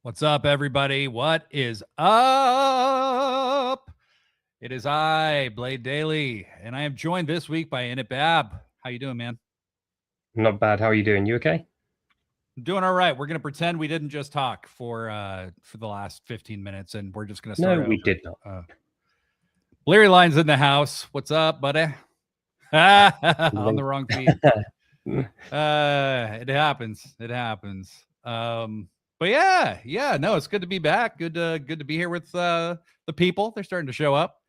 What's up, everybody? What is up? It is I, Blade Daily, and I am joined this week by Innitbab. How you doing, man? Not bad. How are you doing? You okay? I'm doing all right. We're gonna pretend we didn't just talk for the last 15 minutes, and we're just gonna start. No, we over. did not. Larry Line's in the house. What's up, buddy? On the wrong feet. It happens. It happens. But yeah, no, it's good to be back. Good to be here with the people. They're starting to show up.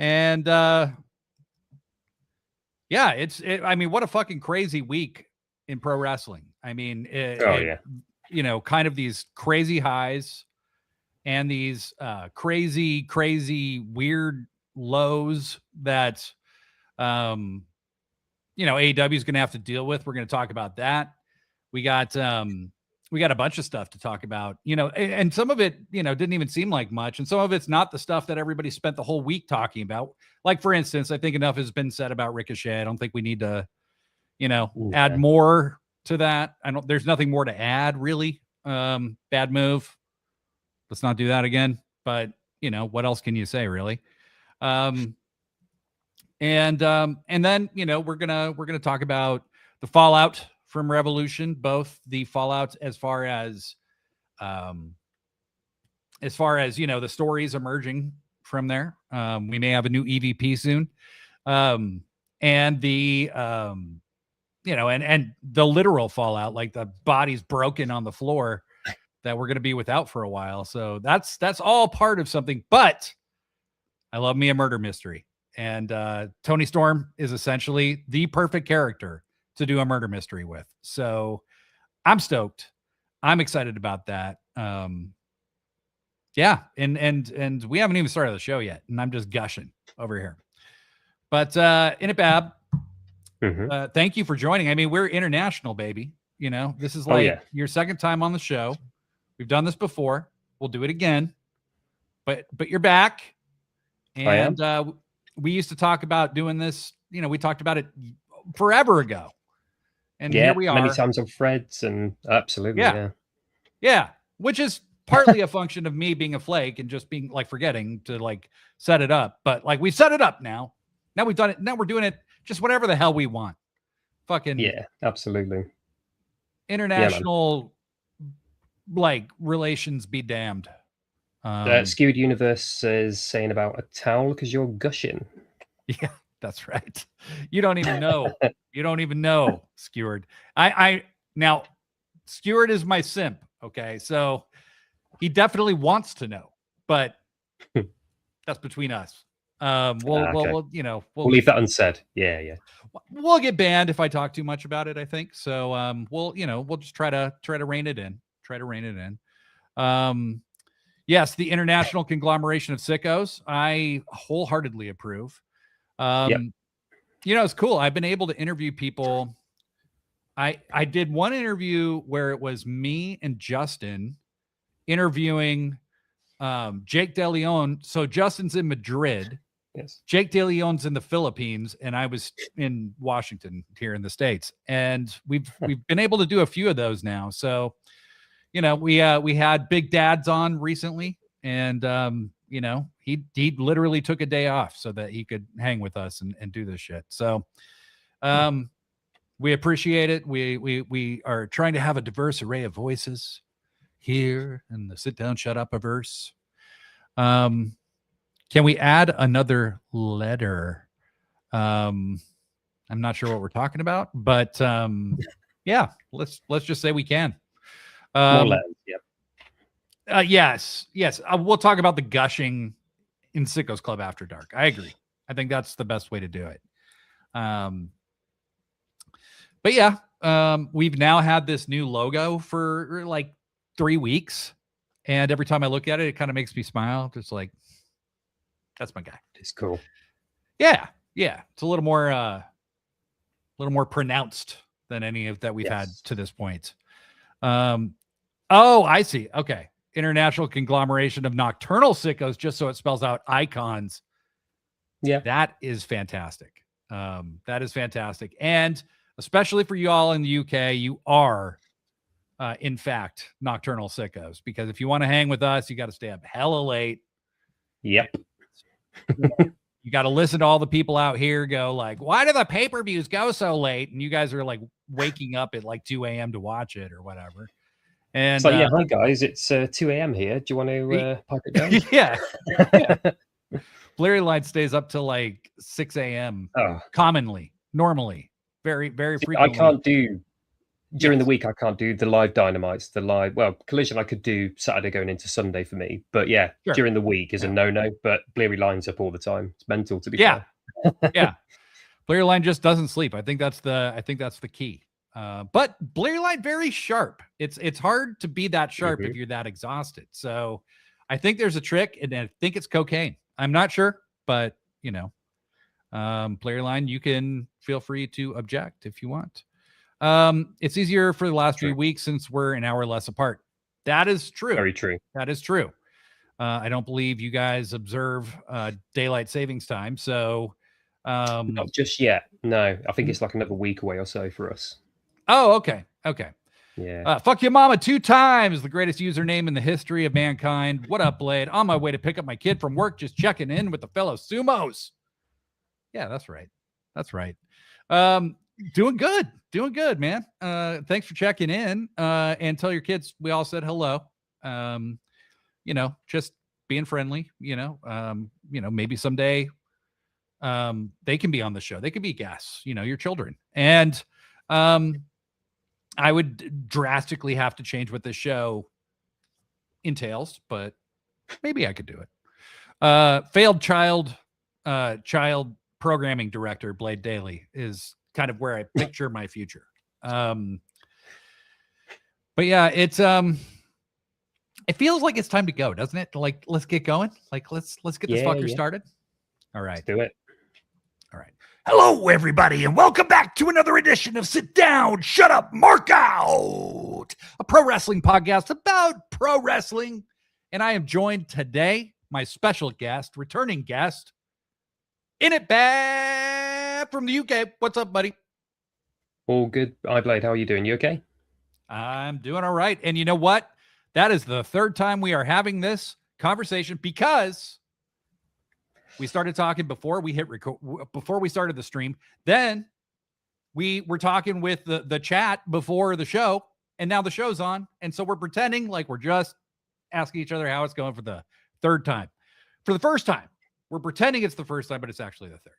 And yeah, I mean, what a fucking crazy week in pro wrestling. I mean, you know, kind of these crazy highs and these crazy weird lows that you know, AEW is going to have to deal with. We're going to talk about that. We got a bunch of stuff to talk about, you know, and some of it, you know, didn't even seem like much. And some of it's not the stuff that everybody spent the whole week talking about. Like, for instance, I think enough has been said about Ricochet. I don't think we need to, you know, add more to that. There's nothing more to add, really. Bad move. Let's not do that again. But, you know, what else can you say, really? And then, you know, we're gonna talk about the fallout from Revolution, both the fallout as far as you know, the stories emerging from there. We may have a new EVP soon, and the you know, and the literal fallout, like the bodies broken on the floor that we're gonna be without for a while. So that's all part of something. But I love me a murder mystery. And Toni Storm is essentially the perfect character to do a murder mystery with. So I'm stoked. I'm excited about that. Yeah, and we haven't even started the show yet, and I'm just gushing over here. But Innitbab, thank you for joining. I mean, we're international, baby. You know, this is like your second time on the show. We've done this before. We'll do it again. But you're back. And I am. We used to talk about doing this, you know, we talked about it forever ago. And here we are. Many times on threads, and absolutely, yeah. Which is partly a function of me being a flake and just being like forgetting to like set it up. But like we set it up now. Now we've done it. Now we're doing it just whatever the hell we want. Fucking absolutely. International like relations be damned. Skewed Universe is saying about a towel because you're gushing. Yeah, that's right. You don't even know. You don't even know, Skewered. I now, Skewered is my simp. Okay, so he definitely wants to know, but that's between us. We'll you know, we'll leave that unsaid. Yeah. We'll get banned if I talk too much about it, I think. So we'll just try to rein it in. Yes, the international conglomeration of sickos. I wholeheartedly approve. You know, it's cool. I've been able to interview people. I did one interview where it was me and Justin interviewing Jake DeLeon. So Justin's in Madrid. Yes. Jake DeLeon's in the Philippines, and I was in Washington here in the States. And we've been able to do a few of those now. So, you know, we had Big Dad's on recently, and you know, he literally took a day off so that he could hang with us and do this shit. So we appreciate it. We are trying to have a diverse array of voices here in the Sit Down Shut Up averse. Can we add another letter? I'm not sure what we're talking about, but yeah, let's just say we can. More letters, yes. We'll talk about the gushing in Sickos Club after dark. I agree. I think that's the best way to do it. But yeah, we've now had this new logo for like 3 weeks, and every time I look at it, it kind of makes me smile. Just like, that's my guy. It's cool. Yeah. It's a little more pronounced than any of that we've had to this point. Oh, I see. Okay. International conglomeration of nocturnal sickos, just so it spells out icons. Yeah. That is fantastic. That is fantastic. And especially for you all in the UK, you are in fact, nocturnal sickos, because if you want to hang with us, you got to stay up hella late. Yep. You got to listen to all the people out here go like, why do the pay-per-views go so late? And you guys are like waking up at like 2 a.m. to watch it or whatever. And it's like, yeah, hi guys, it's 2 a.m. here. Do you want to pipe it down? Yeah. Blurry Line stays up till like 6 a.m. normally, very, very frequently. I can't do during the week. I can't do the live Dynamites, Collision. I could do Saturday going into Sunday for me, but yeah, during the week is a no. But Blurry Line's up all the time. It's mental to be fair. Yeah. Blurry Line just doesn't sleep. I think that's the key. But Blurry Line very sharp. It's hard to be that sharp if you're that exhausted. So I think there's a trick, and I think it's cocaine. I'm not sure, but Blurry Line, you can feel free to object if you want. It's easier for the last 3 weeks since we're an hour less apart. That is true. Very true. That is true. I don't believe you guys observe daylight savings time. So not just yet. No, I think it's like another week away or so for us. Oh, okay. Yeah. Fuck your mama 2 times, the greatest username in the history of mankind. What up, Blade? On my way to pick up my kid from work, just checking in with the fellow sumos. Yeah, that's right. Doing good, man. Thanks for checking in. And tell your kids we all said hello. Just being friendly, maybe someday they can be on the show. They could be guests, your children. And I would drastically have to change what this show entails, but maybe I could do it. Failed child programming director Blade Daily is kind of where I picture my future. But yeah, it feels like it's time to go, doesn't it? Like, let's get going. Like, let's get this fucker started. All right. Let's do it. All right. Hello, everybody, and welcome back to another edition of Sit Down, Shut Up, Mark Out, a pro wrestling podcast about pro wrestling. And I am joined today, my special guest, returning guest, Innitbab from the UK. What's up, buddy? All good. Blade, how are you doing? You okay? I'm doing all right. And you know what? That is the third time we are having this conversation because we started talking before we hit record, before we started the stream. Then we were talking with the chat before the show, and now the show's on. And so we're pretending like we're just asking each other how it's going for the third time. For the first time, we're pretending it's the first time, but it's actually the third.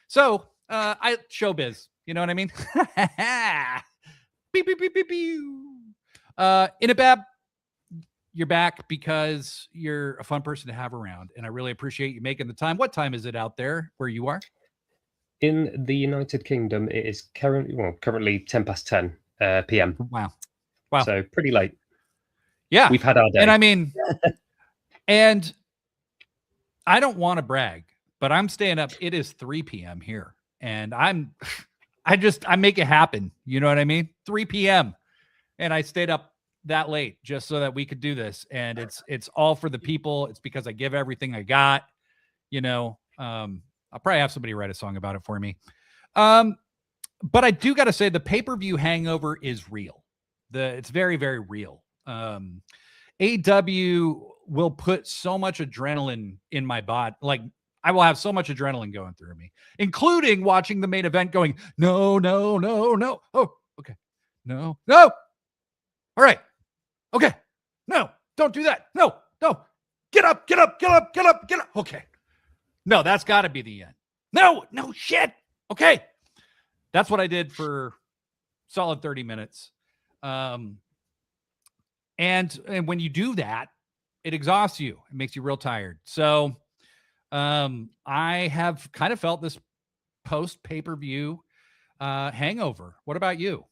So showbiz, you know what I mean? Beep, beep, beep, beep, beep. Innitbab, you're back because you're a fun person to have around, and I really appreciate you making the time. What time is it out there where you are? In the United Kingdom, it is currently 10 past 10 p.m. Wow. So pretty late. Yeah. We've had our day. And I mean, and I don't want to brag, but I'm staying up. It is 3 p.m. here, and I make it happen. You know what I mean? 3 p.m. And I stayed up that late just so that we could do this, and it's all for the people. It's because I give everything I got. I'll probably have somebody write a song about it for me. But I do got to say the pay-per-view hangover is real. It's very, very real. AEW will put so much adrenaline in my body. Like, I will have so much adrenaline going through me, including watching the main event going, no. Oh, okay. No. All right. Okay. No, don't do that. No. Get up. Okay. No, that's got to be the end. No, shit. Okay. That's what I did for solid 30 minutes. And when you do that, it exhausts you. It makes you real tired. So I have kind of felt this post pay-per-view hangover. What about you?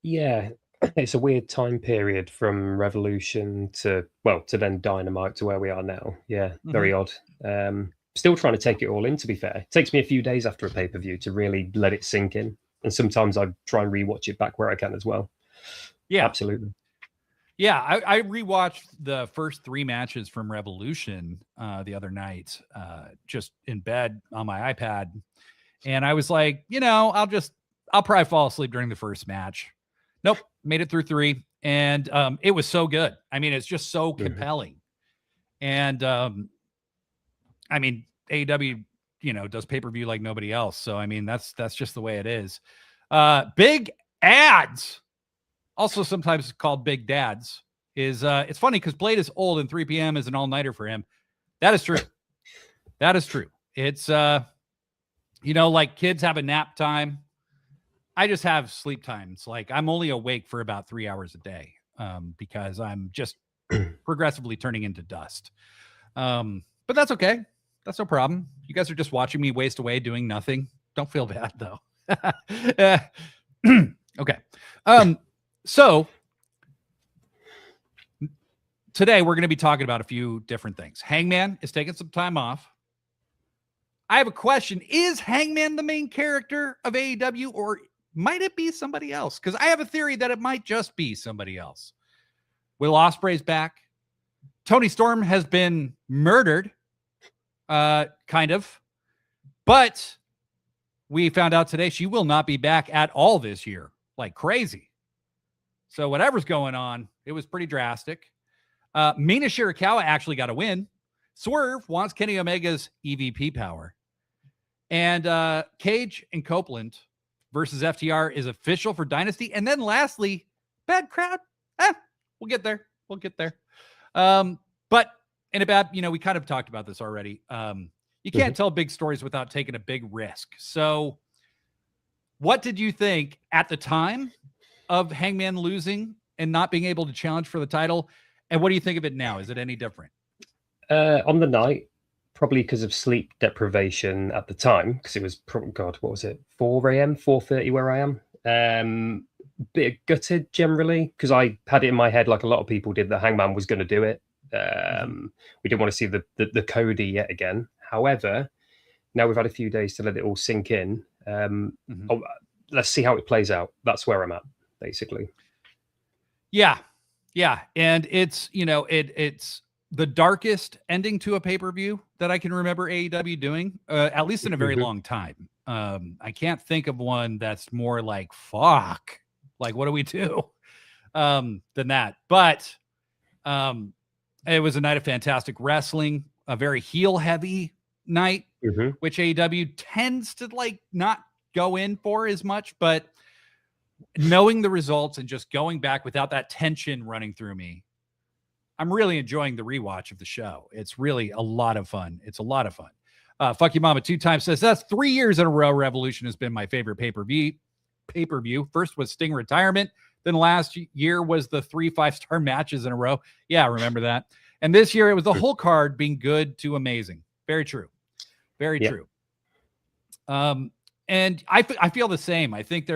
Yeah, it's a weird time period from Revolution to then Dynamite to where we are now. Yeah, very odd. Still trying to take it all in, to be fair. It takes me a few days after a pay-per-view to really let it sink in. And sometimes I try and rewatch it back where I can as well. Yeah, absolutely. Yeah, I rewatched the first 3 matches from Revolution the other night, just in bed on my iPad. And I was like, I'll probably fall asleep during the first match. Nope. Made it through 3, and it was so good. I mean, it's just so compelling. And I mean, AEW, does pay-per-view like nobody else. So I mean, that's just the way it is. Big ads, also sometimes called big dads, is it's funny because Blade is old and 3 p.m. is an all-nighter for him. That is true. That is true. It's like kids have a nap time. I just have sleep times. Like I'm only awake for about 3 hours a day because I'm just progressively turning into dust. But that's okay. That's no problem. You guys are just watching me waste away doing nothing. Don't feel bad though. Okay. So today we're going to be talking about a few different things. Hangman is taking some time off. I have a question. Is Hangman the main character of AEW, or might it be somebody else? Because I have a theory that it might just be somebody else. Will Ospreay's back. Toni Storm has been murdered, kind of. But we found out today she will not be back at all this year. Like crazy. So whatever's going on, it was pretty drastic. Mina Shirakawa actually got a win. Swerve wants Kenny Omega's EVP power. And Cage and Copeland versus FTR is official for Dynasty. And then lastly, bad crowd. We'll get there. We'll get there. But Innitbab, we kind of talked about this already. You can't tell big stories without taking a big risk. So what did you think at the time of Hangman losing and not being able to challenge for the title? And what do you think of it now? Is it any different? On the night, probably because of sleep deprivation at the time, because it was, what was it, 4 a.m., 4:30 where I am. Bit gutted generally, because I had it in my head, like a lot of people did, that Hangman was going to do it. We didn't want to see the Cody yet again. However, now we've had a few days to let it all sink in. Let's see how it plays out. That's where I'm at, basically. Yeah. And it's, it's the darkest ending to a pay-per-view that I can remember AEW doing, at least in a very long time. I can't think of one that's more like, fuck, like, what do we do? Than that. But it was a night of fantastic wrestling, a very heel-heavy night, which AEW tends to not go in for as much, but knowing the results and just going back without that tension running through me, I'm really enjoying the rewatch of the show. It's really a lot of fun. It's a lot of fun. Fuck You Mama 2 times says, that's 3 years in a row Revolution has been my favorite pay-per-view. First was Sting retirement. Then last year was the 3 5-star matches in a row. Yeah, I remember that. And this year it was the whole card being good to amazing. Very true. Very true. And I feel the same. I think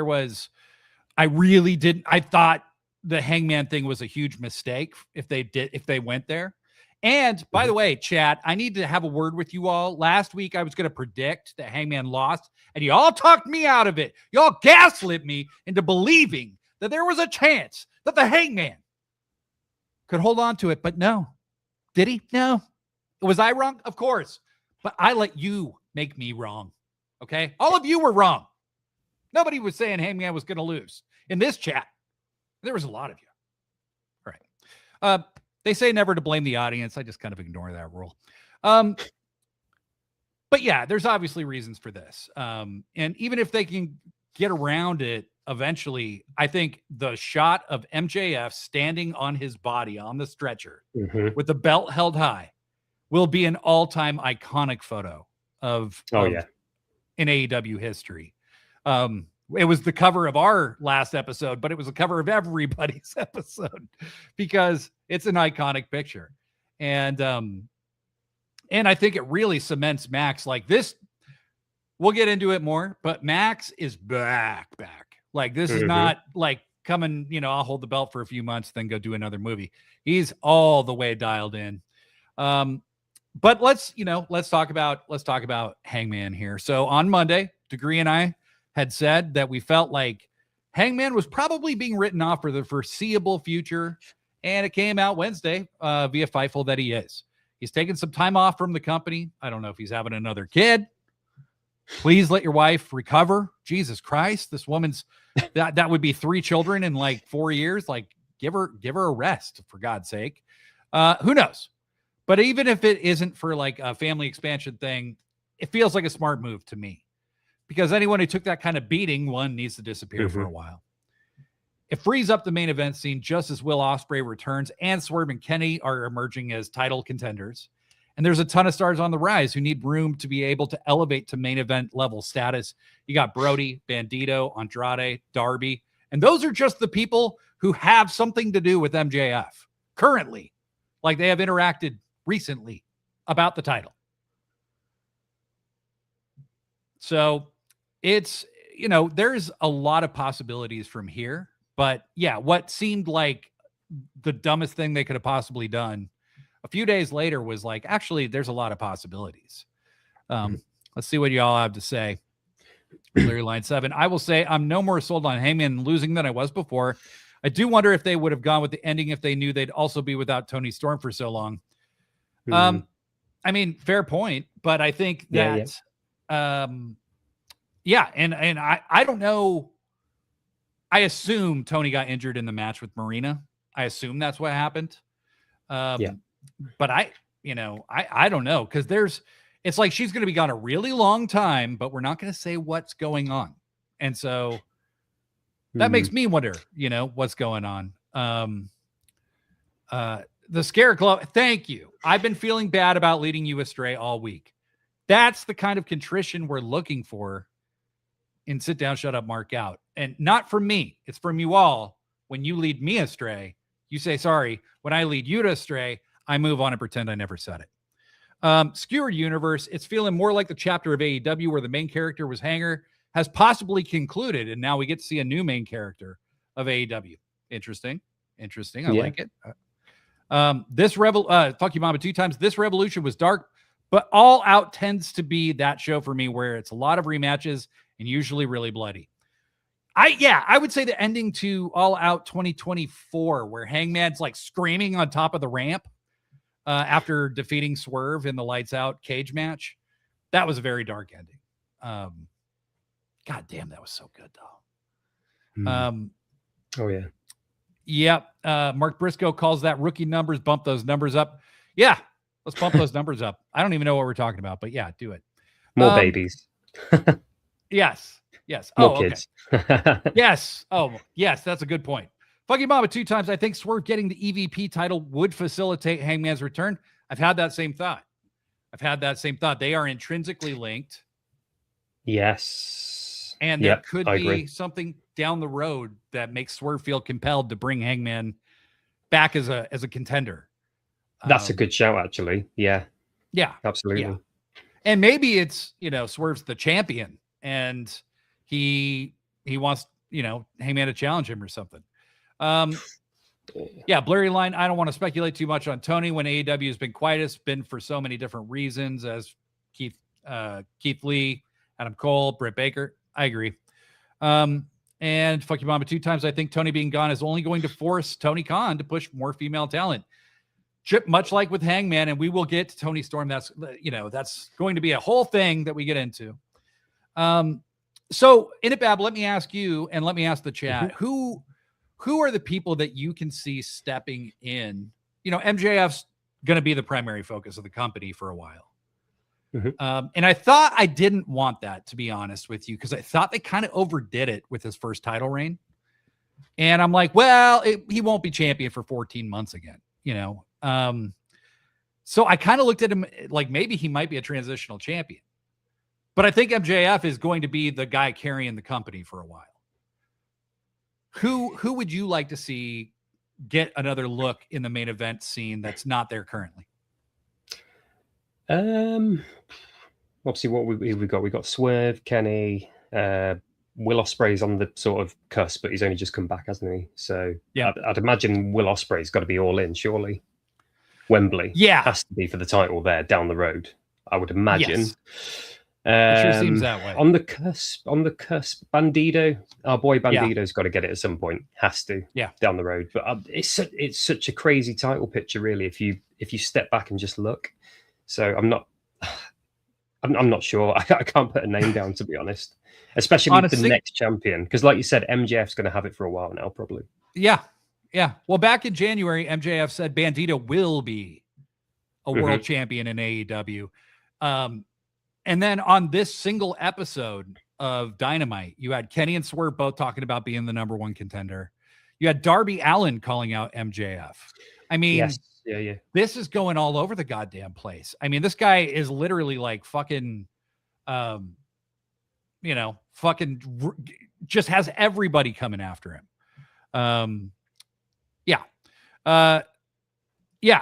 I thought the Hangman thing was a huge mistake if they went there. And by the way, chat, I need to have a word with you all. Last week, I was going to predict that Hangman lost, and you all talked me out of it. Y'all gaslit me into believing that there was a chance that the Hangman could hold on to it. But no. Did he? No. Was I wrong? Of course. But I let you make me wrong. Okay? All of you were wrong. Nobody was saying Hangman was going to lose. In this chat, there was a lot of you. All right. They say never to blame the audience. I just kind of ignore that rule. But yeah, there's obviously reasons for this. And even if they can get around it eventually, I think the shot of MJF standing on his body on the stretcher with the belt held high will be an all-time iconic photo in AEW history. It was the cover of our last episode, but it was the cover of everybody's episode because it's an iconic picture. And I think it really cements Max like this. We'll get into it more, but Max is back. Like this is not like coming, I'll hold the belt for a few months, then go do another movie. He's all the way dialed in. But let's talk about Hangman here. So on Monday, Degree and I had said that we felt like Hangman was probably being written off for the foreseeable future. And it came out Wednesday via Fightful that he is. He's taking some time off from the company. I don't know if he's having another kid. Please let your wife recover. Jesus Christ. This woman's That would be 3 children in like 4 years. Like, give her a rest, for God's sake. Who knows? But even if it isn't for like a family expansion thing, it feels like a smart move to me, because anyone who took that kind of beating, one, needs to disappear for a while. It frees up the main event scene just as Will Ospreay returns and Swerve and Kenny are emerging as title contenders. And there's a ton of stars on the rise who need room to be able to elevate to main event level status. You got Brody, Bandito, Andrade, Darby. And those are just the people who have something to do with MJF currently. Like, they have interacted recently about the title. So it's, there's a lot of possibilities from here. But yeah, what seemed like the dumbest thing they could have possibly done a few days later was like, actually, there's a lot of possibilities. Let's see what y'all have to say. Larry Line 7. I will say I'm no more sold on Hangman losing than I was before. I do wonder if they would have gone with the ending if they knew they'd also be without Toni Storm for so long. I mean, fair point, but I think that, and I don't know. I assume Tony got injured in the match with Marina. I assume that's what happened. But I don't know, because it's like she's going to be gone a really long time, but we're not going to say what's going on. And so that makes me wonder, what's going on. The Scare Club, thank you. I've been feeling bad about leading you astray all week. That's the kind of contrition we're looking for in Sit Down, Shut Up, Mark Out. And not from me. It's from you all. When you lead me astray, you say sorry. When I lead you to astray, I move on and pretend I never said it. Skewered Universe, it's feeling more like the chapter of AEW where the main character was Hanger has possibly concluded, and now we get to see a new main character of AEW. Interesting. I like it. Fuck you, Mama, 2 times. This Revolution was dark, but All Out tends to be that show for me where it's a lot of rematches and usually really bloody. I would say the ending to All Out 2024, where Hangman's like screaming on top of the ramp after defeating Swerve in the Lights Out cage match. That was a very dark ending. God damn, that was so good though. Oh yeah. Yep. Mark Briscoe calls that rookie numbers. Bump those numbers up. Yeah. Let's bump those numbers up. I don't even know what we're talking about, but yeah, do it. More babies. Yes. More kids. Okay. Yes. Oh, yes. That's a good point. Fuck you, Mama, 2 times. I think Swerve getting the EVP title would facilitate Hangman's return. I've had that same thought. They are intrinsically linked. Yes. And there could be something down the road that makes Swerve feel compelled to bring Hangman back as a contender. That's a good shout, actually. Yeah. Yeah. Absolutely. Yeah. And maybe it's, Swerve's the champion and he wants, Hangman to challenge him or something. Blurry Line. I don't want to speculate too much on Tony when AEW has been quiet. It's been for so many different reasons, as Keith Lee, Adam Cole, Britt Baker. I agree. And fuck you, Mama, 2 times. I think Tony being gone is only going to force Tony Khan to push more female talent. Much like with Hangman, and we will get to Toni Storm. That's going to be a whole thing that we get into. So Innitbab, let me ask you, and let me ask the chat, who are the people that you can see stepping in? MJF's going to be the primary focus of the company for a while. And I thought I didn't want that, to be honest with you, because I thought they kind of overdid it with his first title reign. And I'm like, well, he won't be champion for 14 months again, So I kind of looked at him like maybe he might be a transitional champion. But I think MJF is going to be the guy carrying the company for a while. Who would you like to see get another look in the main event scene that's not there currently? Obviously, what we got? We got Swerve, Kenny, Will Ospreay's on the sort of cusp, but he's only just come back, hasn't he? So yeah, I'd imagine Will Ospreay's got to be all in, surely. Wembley, has to be for the title there down the road, I would imagine. Yes. It sure seems that way. On the cusp, Bandido, our boy Bandido's got to get it at some point. Has to, down the road. But it's such a crazy title picture, really. If you step back and just look, so I'm not sure. I can't put a name down, to be honest. especially with the next champion. Because like you said, MJF's going to have it for a while now, probably. Yeah. Yeah. Well, back in January, MJF said Bandito will be a world champion in AEW. And then on this single episode of Dynamite, you had Kenny and Swerve both talking about being the number one contender. You had Darby Allin calling out MJF. I mean, yes. Yeah. This is going all over the goddamn place. I mean, this guy is literally like fucking, fucking just has everybody coming after him.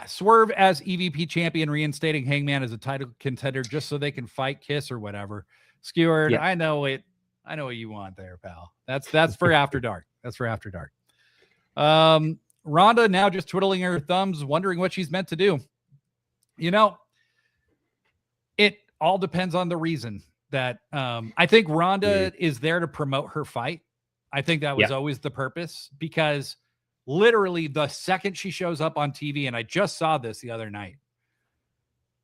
Swerve as EVP champion, reinstating Hangman as a title contender just so they can fight Kiss or whatever. Skewered, I know it. I know what you want there, pal. That's for After Dark. That's for After Dark. Rhonda now just twiddling her thumbs, wondering what she's meant to do. You know, it all depends on the reason that I think Rhonda is there to promote her fight. I think that was always the purpose, because literally the second she shows up on TV, and I just saw this the other night,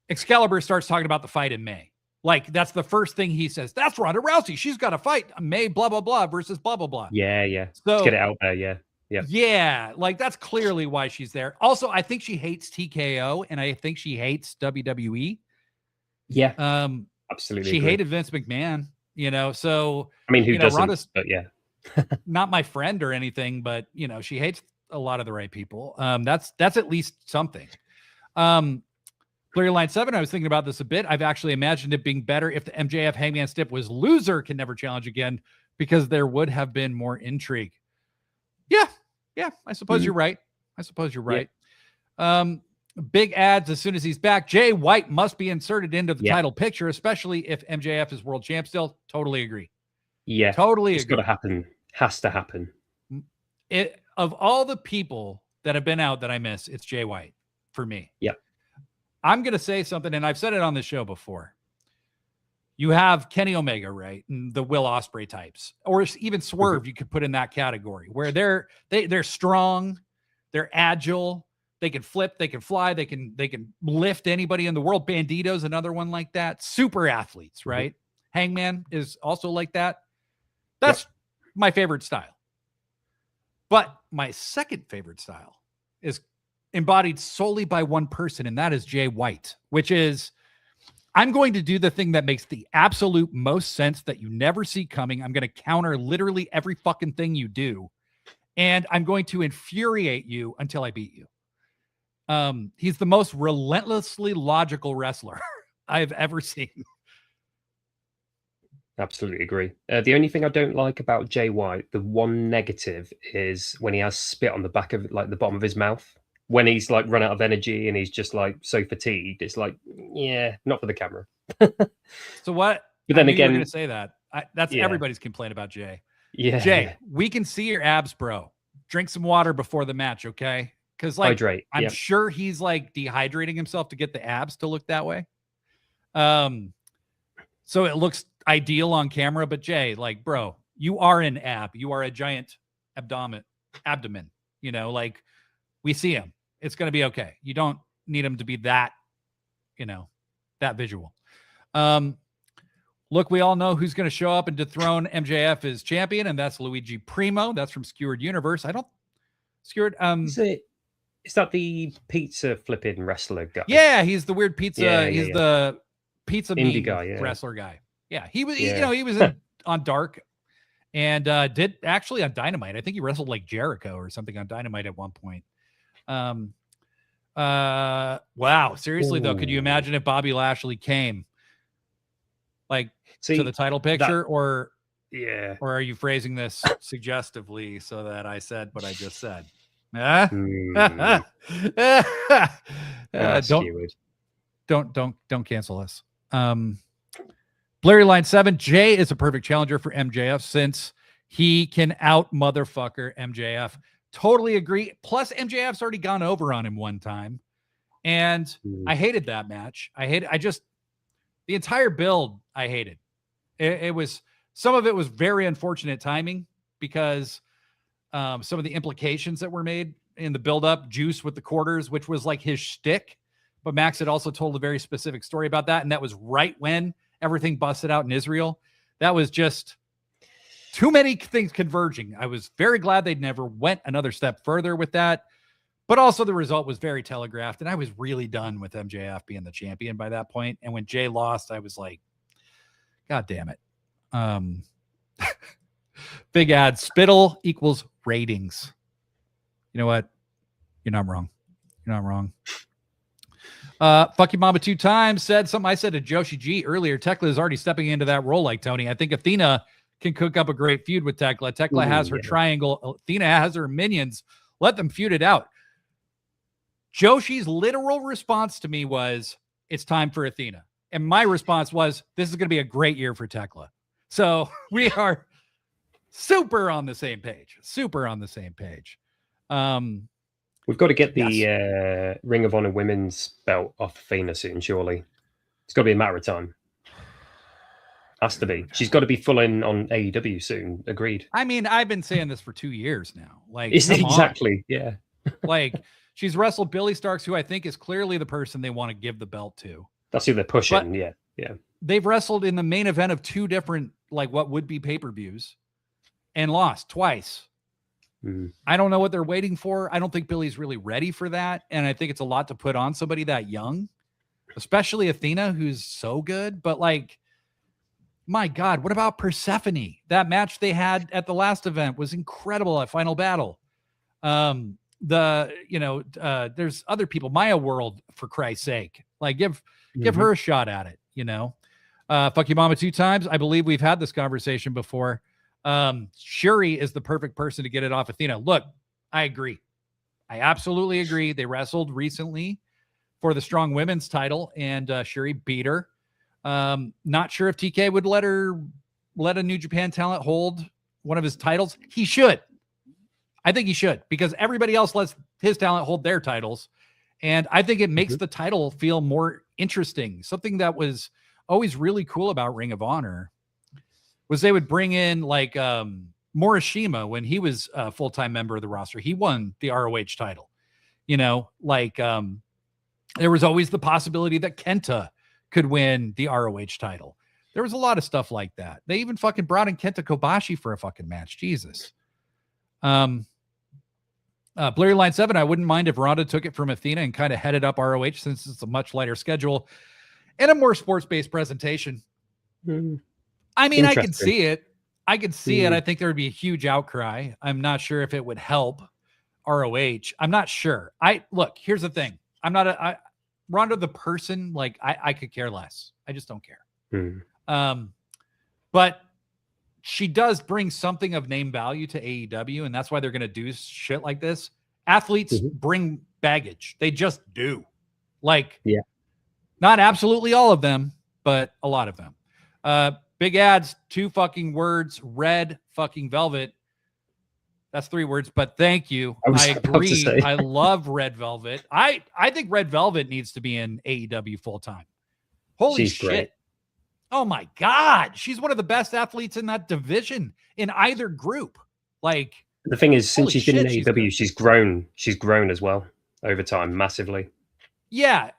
Excalibur starts talking about the fight in May. Like, that's the first thing he says. That's Ronda Rousey. She's got a fight May, blah, blah, blah, versus blah, blah, blah. Yeah. So, let's get it out there. Yeah, like that's clearly why she's there. Also, I think she hates TKO, and I think she hates WWE. Yeah, absolutely. She hated Vince McMahon, so I mean, who doesn't? Rhonda's but yeah, not my friend or anything, but she hates a lot of the right people. That's at least something. Clear Line 7, I was thinking about this a bit. I've actually imagined it being better if the MJF Hangman Stiff was loser, can never challenge again, because there would have been more intrigue. Yeah, I suppose you're right. Big ads as soon as he's back. Jay White must be inserted into the title picture, especially if MJF is world champ still. Totally agree. Yeah, totally agree. It's got to happen. Has to happen. Of all the people that have been out that I miss, it's Jay White for me. Yeah. I'm going to say something, and I've said it on the show before. You have Kenny Omega, right? And the Will Ospreay types, or even Swerve, you could put in that category, where they're strong, they're agile, they can flip, they can fly, they can lift anybody in the world. Bandito's another one like that. Super athletes, right? Hangman is also like that. That's my favorite style. But my second favorite style is embodied solely by one person, and that is Jay White, which is, I'm going to do the thing that makes the absolute most sense that you never see coming. I'm going to counter literally every fucking thing you do, and I'm going to infuriate you until I beat you. He's the most relentlessly logical wrestler I've ever seen. Absolutely agree. The only thing I don't like about Jay White, the one negative, is when he has spit on the back of like the bottom of his mouth. When he's like run out of energy and he's just like so fatigued, it's like, yeah, not for the camera. So what? But then again, you're going to say that. That's everybody's complaint about Jay. Yeah, Jay, we can see your abs, bro. Drink some water before the match, okay? Because like, hydrate. I'm sure he's like dehydrating himself to get the abs to look that way. So it looks ideal on camera, but Jay, like, bro, you are an ab. You are a giant abdomen. Like, we see him. It's going to be okay. You don't need him to be that, that visual. Look, we all know who's going to show up and dethrone MJF as champion, and that's Luigi Primo. That's from Skewered Universe. Skewered. Is that the pizza flipping wrestler guy? Yeah, he's the weird pizza. The pizza indie guy, wrestler guy. Yeah, he was. He was on Dark, and did actually on Dynamite. I think he wrestled like Jericho or something on Dynamite at one point. Wow. Seriously though, could you imagine if Bobby Lashley came like to the title picture, or are you phrasing this suggestively so that I said what I just said? Don't cancel us. Blurry Line 7, Jay is a perfect challenger for MJF since he can out motherfucker MJF. Totally agree. Plus, MJF's already gone over on him one time. And I hated that match. The entire build, I hated. It was, some of it was very unfortunate timing because some of the implications that were made in the build-up, Juice with the quarters, which was like his shtick. But Max had also told a very specific story about that. And that was right when everything busted out in Israel. That was just too many things converging. I was very glad they never went another step further with that. But also the result was very telegraphed, and I was really done with MJF being the champion by that point. And when Jay lost, I was like, God damn it. Big ad, spittle equals ratings. You know what? You're not wrong. You're not wrong. Fuck you mama 2 times said something I said to Joshi G earlier. Tekla is already stepping into that role like Tony. I think Athena can cook up a great feud with Tekla. Tekla has her triangle. Athena has her minions. Let them feud it out. Joshi's literal response to me was, it's time for Athena. And my response was, this is going to be a great year for Tekla. So we are super on the same page. Super on the same page. We've got to get the Ring of Honor women's belt off Athena soon, surely. It's got to be a matter of time. Has to be. She's got to be full in on AEW soon. Agreed. I mean, I've been saying this for 2 years now. Like, exactly. Yeah. Like, she's wrestled Billy Starks, who I think is clearly the person they want to give the belt to. That's who they're pushing. But yeah. They've wrestled in the main event of 2 different, like, what would be pay-per-views and lost twice. I don't know what they're waiting for. I don't think Billy's really ready for that. And I think it's a lot to put on somebody that young, especially Athena, who's so good. But, like, my God, what about Persephone? That match they had at the last event was incredible at Final Battle. There's other people, Maya World, for Christ's sake, like give her a shot at it, fuck you mama 2 times. I believe we've had this conversation before. Shuri is the perfect person to get it off Athena. Look, I agree. I absolutely agree. They wrestled recently for the strong women's title and Shuri beat her. Not sure if TK would let a New Japan talent hold one of his titles. He should. I think he should, because everybody else lets his talent hold their titles. And I think it makes the title feel more interesting. Something that was always really cool about Ring of Honor was they would bring in like Morishima when he was a full-time member of the roster. He won the ROH title. There was always the possibility that Kenta could win the ROH title. There was a lot of stuff like that. They even fucking brought in Kenta Kobashi for a fucking match. Jesus. Blurry Line 7, I wouldn't mind if Ronda took it from Athena and kind of headed up ROH, since it's a much lighter schedule and a more sports-based presentation. I mean, I can see it. I think there would be a huge outcry. I'm not sure if it would help ROH. I'm not sure. Look, here's the thing. I'm not Ronda the person, like I could care less. I just don't care. But she does bring something of name value to AEW, and that's why they're going to do shit like this. Athletes bring baggage. They just do. Not absolutely all of them, but a lot of them. Big ads, 2 fucking words, red fucking velvet. That's 3 words, but thank you. I agree. I love Red Velvet. I think Red Velvet needs to be in AEW full time. Holy shit. Great. Oh my God. She's one of the best athletes in that division in either group. Like, the thing is, since she's been in AEW, she's grown. She's grown as well over time, massively. Yeah,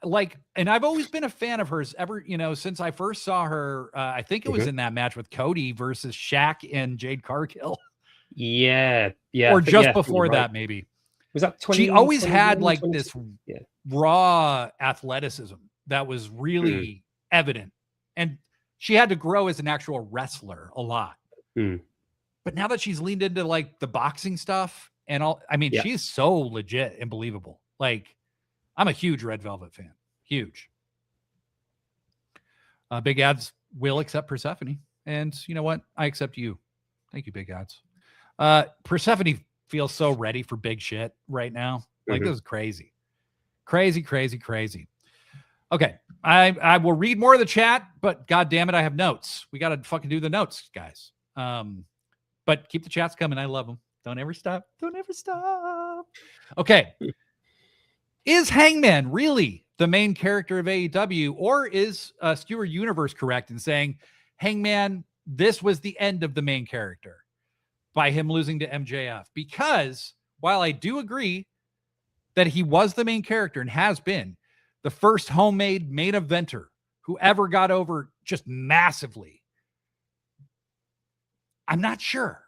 and I've always been a fan of hers since I first saw her. I think it was in that match with Cody versus Shaq and Jade Cargill. Yeah. Or just before that, maybe. Was that 20? She always had like this raw athleticism that was really evident. And she had to grow as an actual wrestler a lot. But now that she's leaned into like the boxing stuff and all, I mean, she's so legit and believable. Like, I'm a huge Red Velvet fan. Huge. Big Ads will accept Persephone. And you know what? I accept you. Thank you, Big Ads. Persephone feels so ready for big shit right now. Like, this is crazy. Crazy. Okay. I will read more of the chat, but God damn it, I have notes. We got to fucking do the notes, guys. But keep the chats coming. I love them. Don't ever stop. Okay. Is Hangman really the main character of AEW, or is Skewer Universe correct in saying Hangman, this was the end of the main character by him losing to MJF? Because while I do agree that he was the main character and has been the first homemade main eventer who ever got over just massively, I'm not sure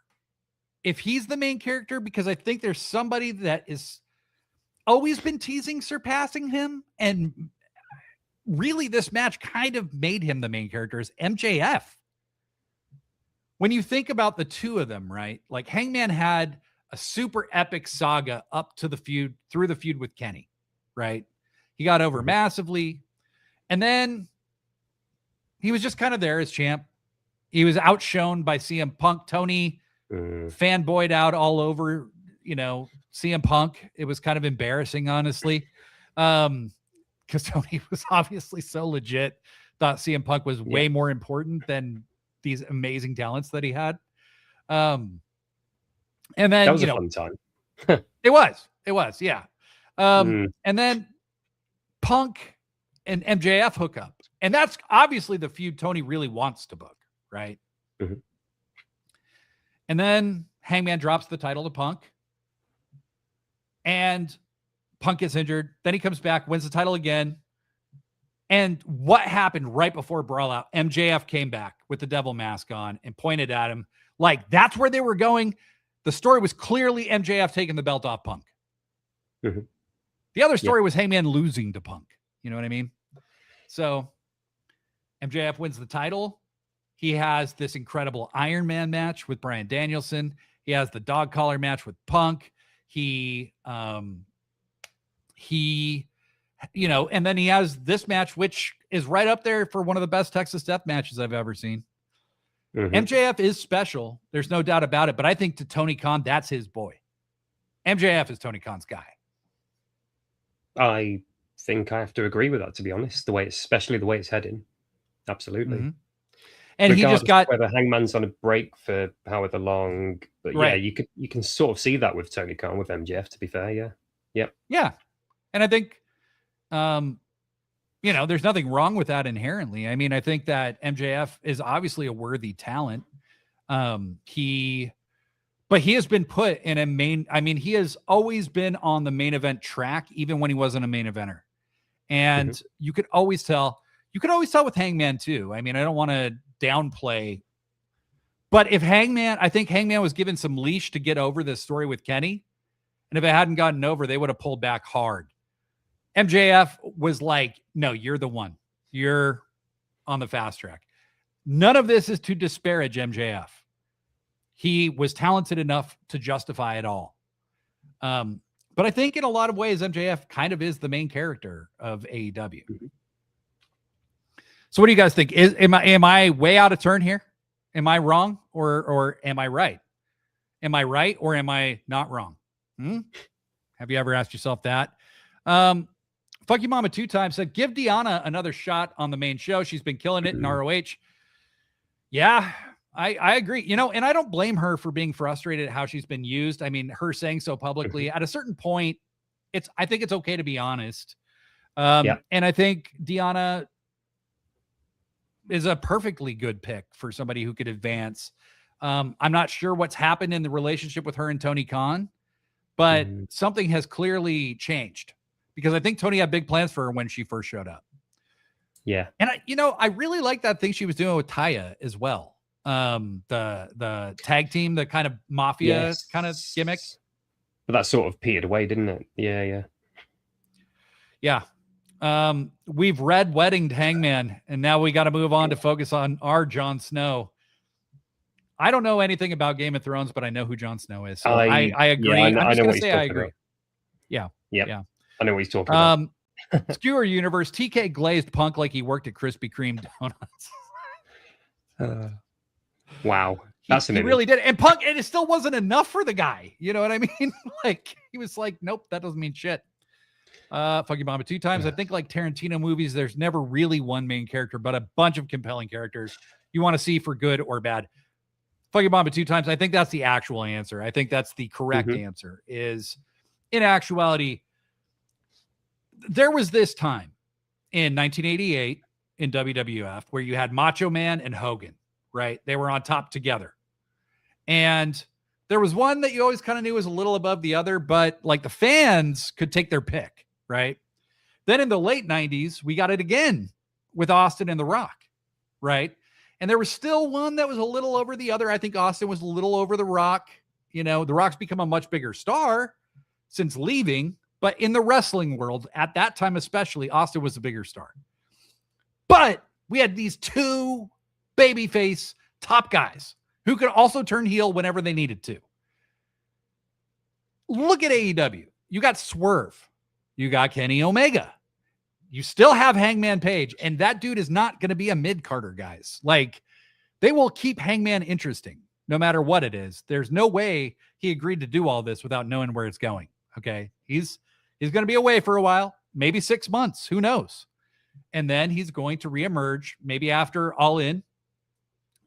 if he's the main character, because I think there's somebody that is always been teasing surpassing him. And really this match kind of made him the main character, is MJF. When you think about the two of them, right? Like Hangman had a super epic saga up to the feud, through the feud with Kenny, right? He got over massively. And then he was just kind of there as champ. He was outshone by CM Punk. Tony fanboyed out all over, CM Punk. It was kind of embarrassing, honestly. Because Tony was obviously so legit, thought CM Punk was way more important than these amazing talents that he had. And then that was a fun time. It was, yeah. And then Punk and MJF hook up, and that's obviously the feud Tony really wants to book, right? Mm-hmm. And then Hangman drops the title to Punk, and Punk gets injured. Then he comes back, wins the title again. And what happened right before Brawl Out? MJF came back with the devil mask on and pointed at him like that's where they were going. The story was clearly MJF taking the belt off Punk. Mm-hmm. The other story was Hangman losing to Punk. You know what I mean? So MJF wins the title. He has this incredible Iron Man match with Bryan Danielson. He has the dog collar match with Punk. And then he has this match, which is right up there for one of the best Texas Death matches I've ever seen. Mm-hmm. MJF is special. There's no doubt about it. But I think to Tony Khan, that's his boy. MJF is Tony Khan's guy. I think I have to agree with that, to be honest. Especially the way it's heading. Absolutely. Mm-hmm. And regardless, he just got whether Hangman's on a break for however long, but right. you can sort of see that with Tony Khan, with MJF, to be fair. Yeah. And I think there's nothing wrong with that inherently. I mean, I think that MJF is obviously a worthy talent. He has been put in he has always been on the main event track, even when he wasn't a main eventer. And you could always tell with Hangman too. I mean, I don't want to downplay, but I think Hangman was given some leash to get over this story with Kenny. And if it hadn't gotten over, they would have pulled back hard. MJF was like, no, you're the one. You're on the fast track. None of this is to disparage MJF. He was talented enough to justify it all. But I think in a lot of ways, MJF kind of is the main character of AEW. So what do you guys think? Am I way out of turn here? Am I wrong or am I right? Am I right or am I not wrong? Have you ever asked yourself that? Fuck You Mama 2 times said, give Deanna another shot on the main show. She's been killing it in ROH. Yeah, I agree. And I don't blame her for being frustrated at how she's been used. I mean, her saying so publicly at a certain point, I think it's okay to be honest. And I think Deanna is a perfectly good pick for somebody who could advance. I'm not sure what's happened in the relationship with her and Tony Khan, but something has clearly changed. Because I think Tony had big plans for her when she first showed up. Yeah. And I really like that thing she was doing with Taya as well. The tag team, the kind of mafia kind of gimmick. But that sort of petered away, didn't it? Yeah. We've red weddinged Hangman, and now we got to move on to focus on our Jon Snow. I don't know anything about Game of Thrones, but I know who Jon Snow is. So I agree. Yeah, I'm just going to say I agree. About. Yeah. I know what he's talking about. Skewer Universe, TK glazed Punk like he worked at Krispy Kreme donuts. Wow. He really did. And Punk, and it still wasn't enough for the guy. You know what I mean? Like, he was like, nope, that doesn't mean shit. Fuck You Mama 2 times. I think like Tarantino movies, there's never really one main character, but a bunch of compelling characters you want to see for good or bad. Fuck You Mama 2 times. I think that's the actual answer. I think that's the correct answer is, in actuality, there was this time in 1988 in WWF where you had Macho Man and Hogan, right? They were on top together. And there was one that you always kind of knew was a little above the other, but like the fans could take their pick, right? Then in the late 90s, we got it again with Austin and The Rock, right? And there was still one that was a little over the other. I think Austin was a little over The Rock. You know, The Rock's become a much bigger star since leaving. But in the wrestling world, at that time especially, Austin was the bigger star. But we had these two babyface top guys who could also turn heel whenever they needed to. Look at AEW. You got Swerve. You got Kenny Omega. You still have Hangman Page, and that dude is not going to be a mid-carder, guys. Like, they will keep Hangman interesting no matter what it is. There's no way he agreed to do all this without knowing where it's going, okay? He's going to be away for a while, maybe 6 months, who knows? And then he's going to reemerge, maybe after All In,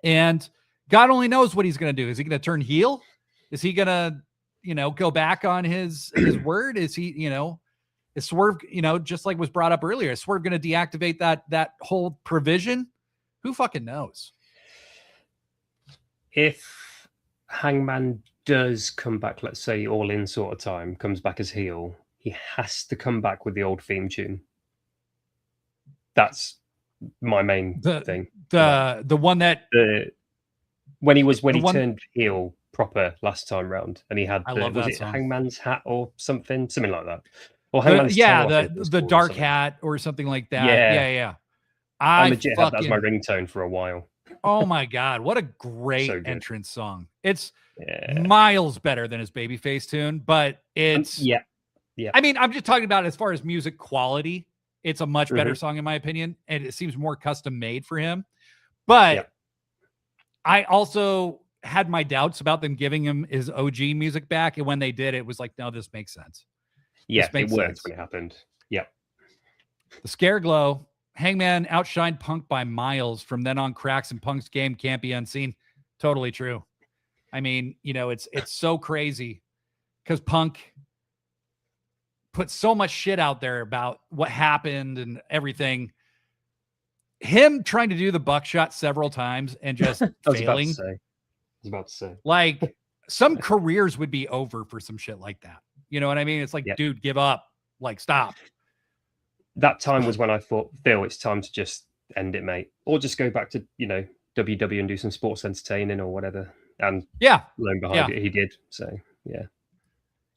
and God only knows what he's going to do. Is he going to turn heel? Is he going to, go back on his word? Is he, is Swerve, just like was brought up earlier, is Swerve going to deactivate that whole provision? Who fucking knows? If Hangman does come back, let's say All In sort of time, comes back as heel, he has to come back with the old theme tune. That's my main thing. The one that when he turned heel proper last time round, and he had was it song. Hangman's hat or something like that, or Hangman's the dark hat or something like that. Yeah. I legit had that as my ringtone for a while. Oh my god, what a great entrance song! It's miles better than his Babyface tune, but it's yeah. I mean, I'm just talking about as far as music quality. It's a much better song in my opinion, and it seems more custom made for him. But I also had my doubts about them giving him his OG music back, and when they did, it was like, no, this makes sense. Yeah, it worked when it happened. Yeah. The Scare Glow, Hangman outshined Punk by miles. From then on, cracks in Punk's game can't be unseen. Totally true. I mean, it's so crazy because Punk put so much shit out there about what happened and everything. Him trying to do the buckshot several times and just failing. I was about to say. Like, some careers would be over for some shit like that. You know what I mean? It's like, dude, give up. Like, stop. That time was when I thought, Phil, it's time to just end it, mate. Or just go back to, WW and do some sports entertaining or whatever. And lo and behind it, he did. So, yeah.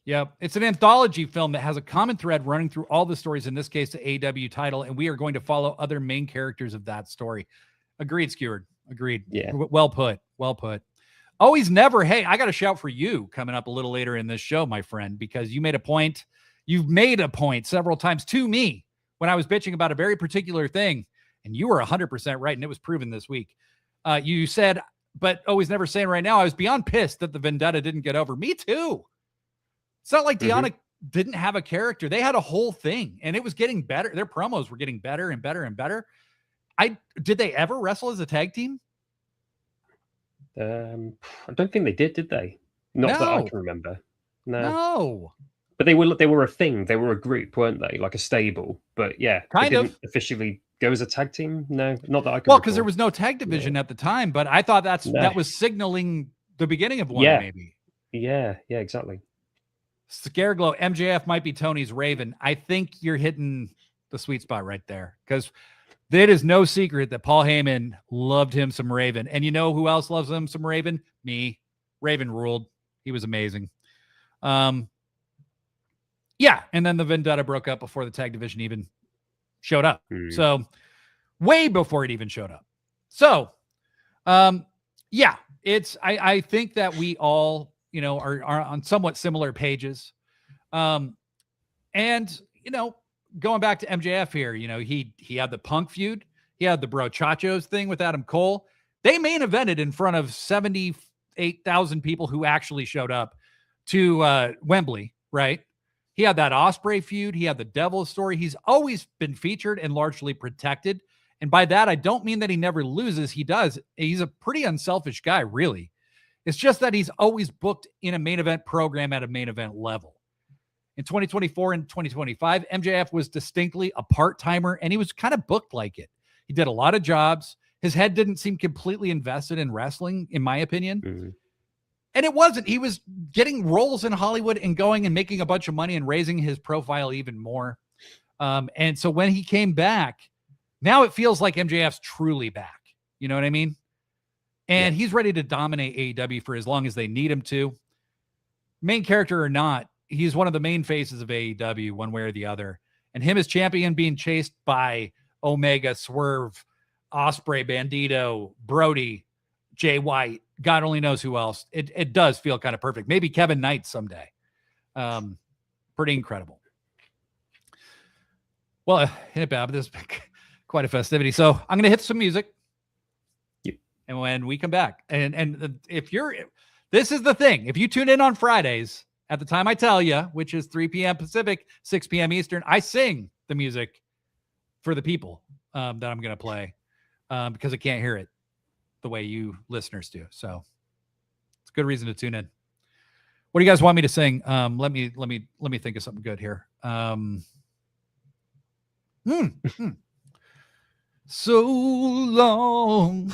Yeah, it's an anthology film that has a common thread running through all the stories, in this case, the AEW title, and we are going to follow other main characters of that story. Agreed, Skewered. Agreed. Yeah. Well put. Well put. Always never. Hey, I got a shout for you coming up a little later in this show, my friend, because you made a point. You've made a point several times to me when I was bitching about a very particular thing, and you were 100% right, and it was proven this week. You said, but always never saying right now, I was beyond pissed that the Vendetta didn't get over. Me too. It's not like Deonna didn't have a character. They had a whole thing, and it was getting better. Their promos were getting better and better and better. Did they ever wrestle as a tag team? I don't think they did they? Not that I can remember. No. But they were a thing. They were a group, weren't they? Like a stable. But yeah, kind of officially go as a tag team. No, not that I can. Well, because there was no tag division at the time. But I thought that was signaling the beginning of one. Maybe. Yeah, exactly. Scareglow, MJF might be Tony's Raven. I think you're hitting the sweet spot right there, because it is no secret that Paul Heyman loved him some Raven. And you know who else loves him some Raven? Me. Raven ruled. He was amazing. And then the Vendetta broke up before the tag division even showed up. So way before it even showed up. So, I think that we all, are on somewhat similar pages. And, going back to MJF here, he had the Punk feud. He had the Bro Chachos thing with Adam Cole. They main evented in front of 78,000 people who actually showed up to Wembley, right? He had that Ospreay feud. He had the Devil story. He's always been featured and largely protected. And by that, I don't mean that he never loses. He does. He's a pretty unselfish guy, really. It's just that he's always booked in a main event program at a main event level. In 2024 and 2025, MJF was distinctly a part-timer, and he was kind of booked like it. He did a lot of jobs. His head didn't seem completely invested in wrestling, in my opinion. And it wasn't. He was getting roles in Hollywood and going and making a bunch of money and raising his profile even more. And so when he came back, now it feels like MJF's truly back. You know what I mean? And he's ready to dominate AEW for as long as they need him to. Main character or not, he's one of the main faces of AEW, one way or the other. And him as champion being chased by Omega, Swerve, Ospreay, Bandito, Brody, Jay White, God only knows who else. It does feel kind of perfect. Maybe Kevin Knight someday. Pretty incredible. Well, Innitbab, this is quite a festivity. So I'm going to hit some music. Yep. And when we come back, and this is the thing. If you tune in on Fridays at the time I tell you, which is 3 p.m. Pacific, 6 p.m. Eastern, I sing the music for the people that I'm going to play because I can't hear it the way you listeners do. So it's a good reason to tune in. What do you guys want me to sing? Let me think of something good here. So long,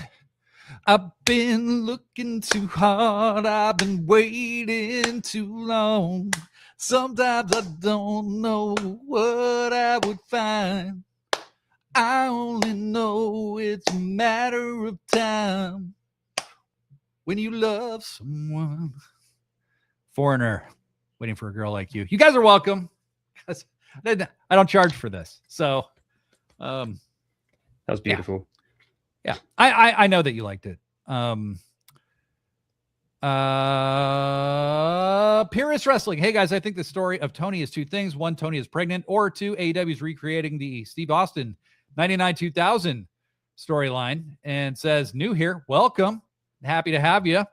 I've been looking too hard. I've been waiting too long. Sometimes I don't know what I would find. I only know it's a matter of time when you love someone. Foreigner, waiting for a girl like you. You guys are welcome. I don't charge for this. So that was beautiful. Yeah. I know that you liked it. Purist Wrestling. Hey guys, I think the story of Toni is two things. One, Toni is pregnant, or two, AEW is recreating the Steve Austin 99-2000 storyline and says, new here. Welcome. Happy to have you.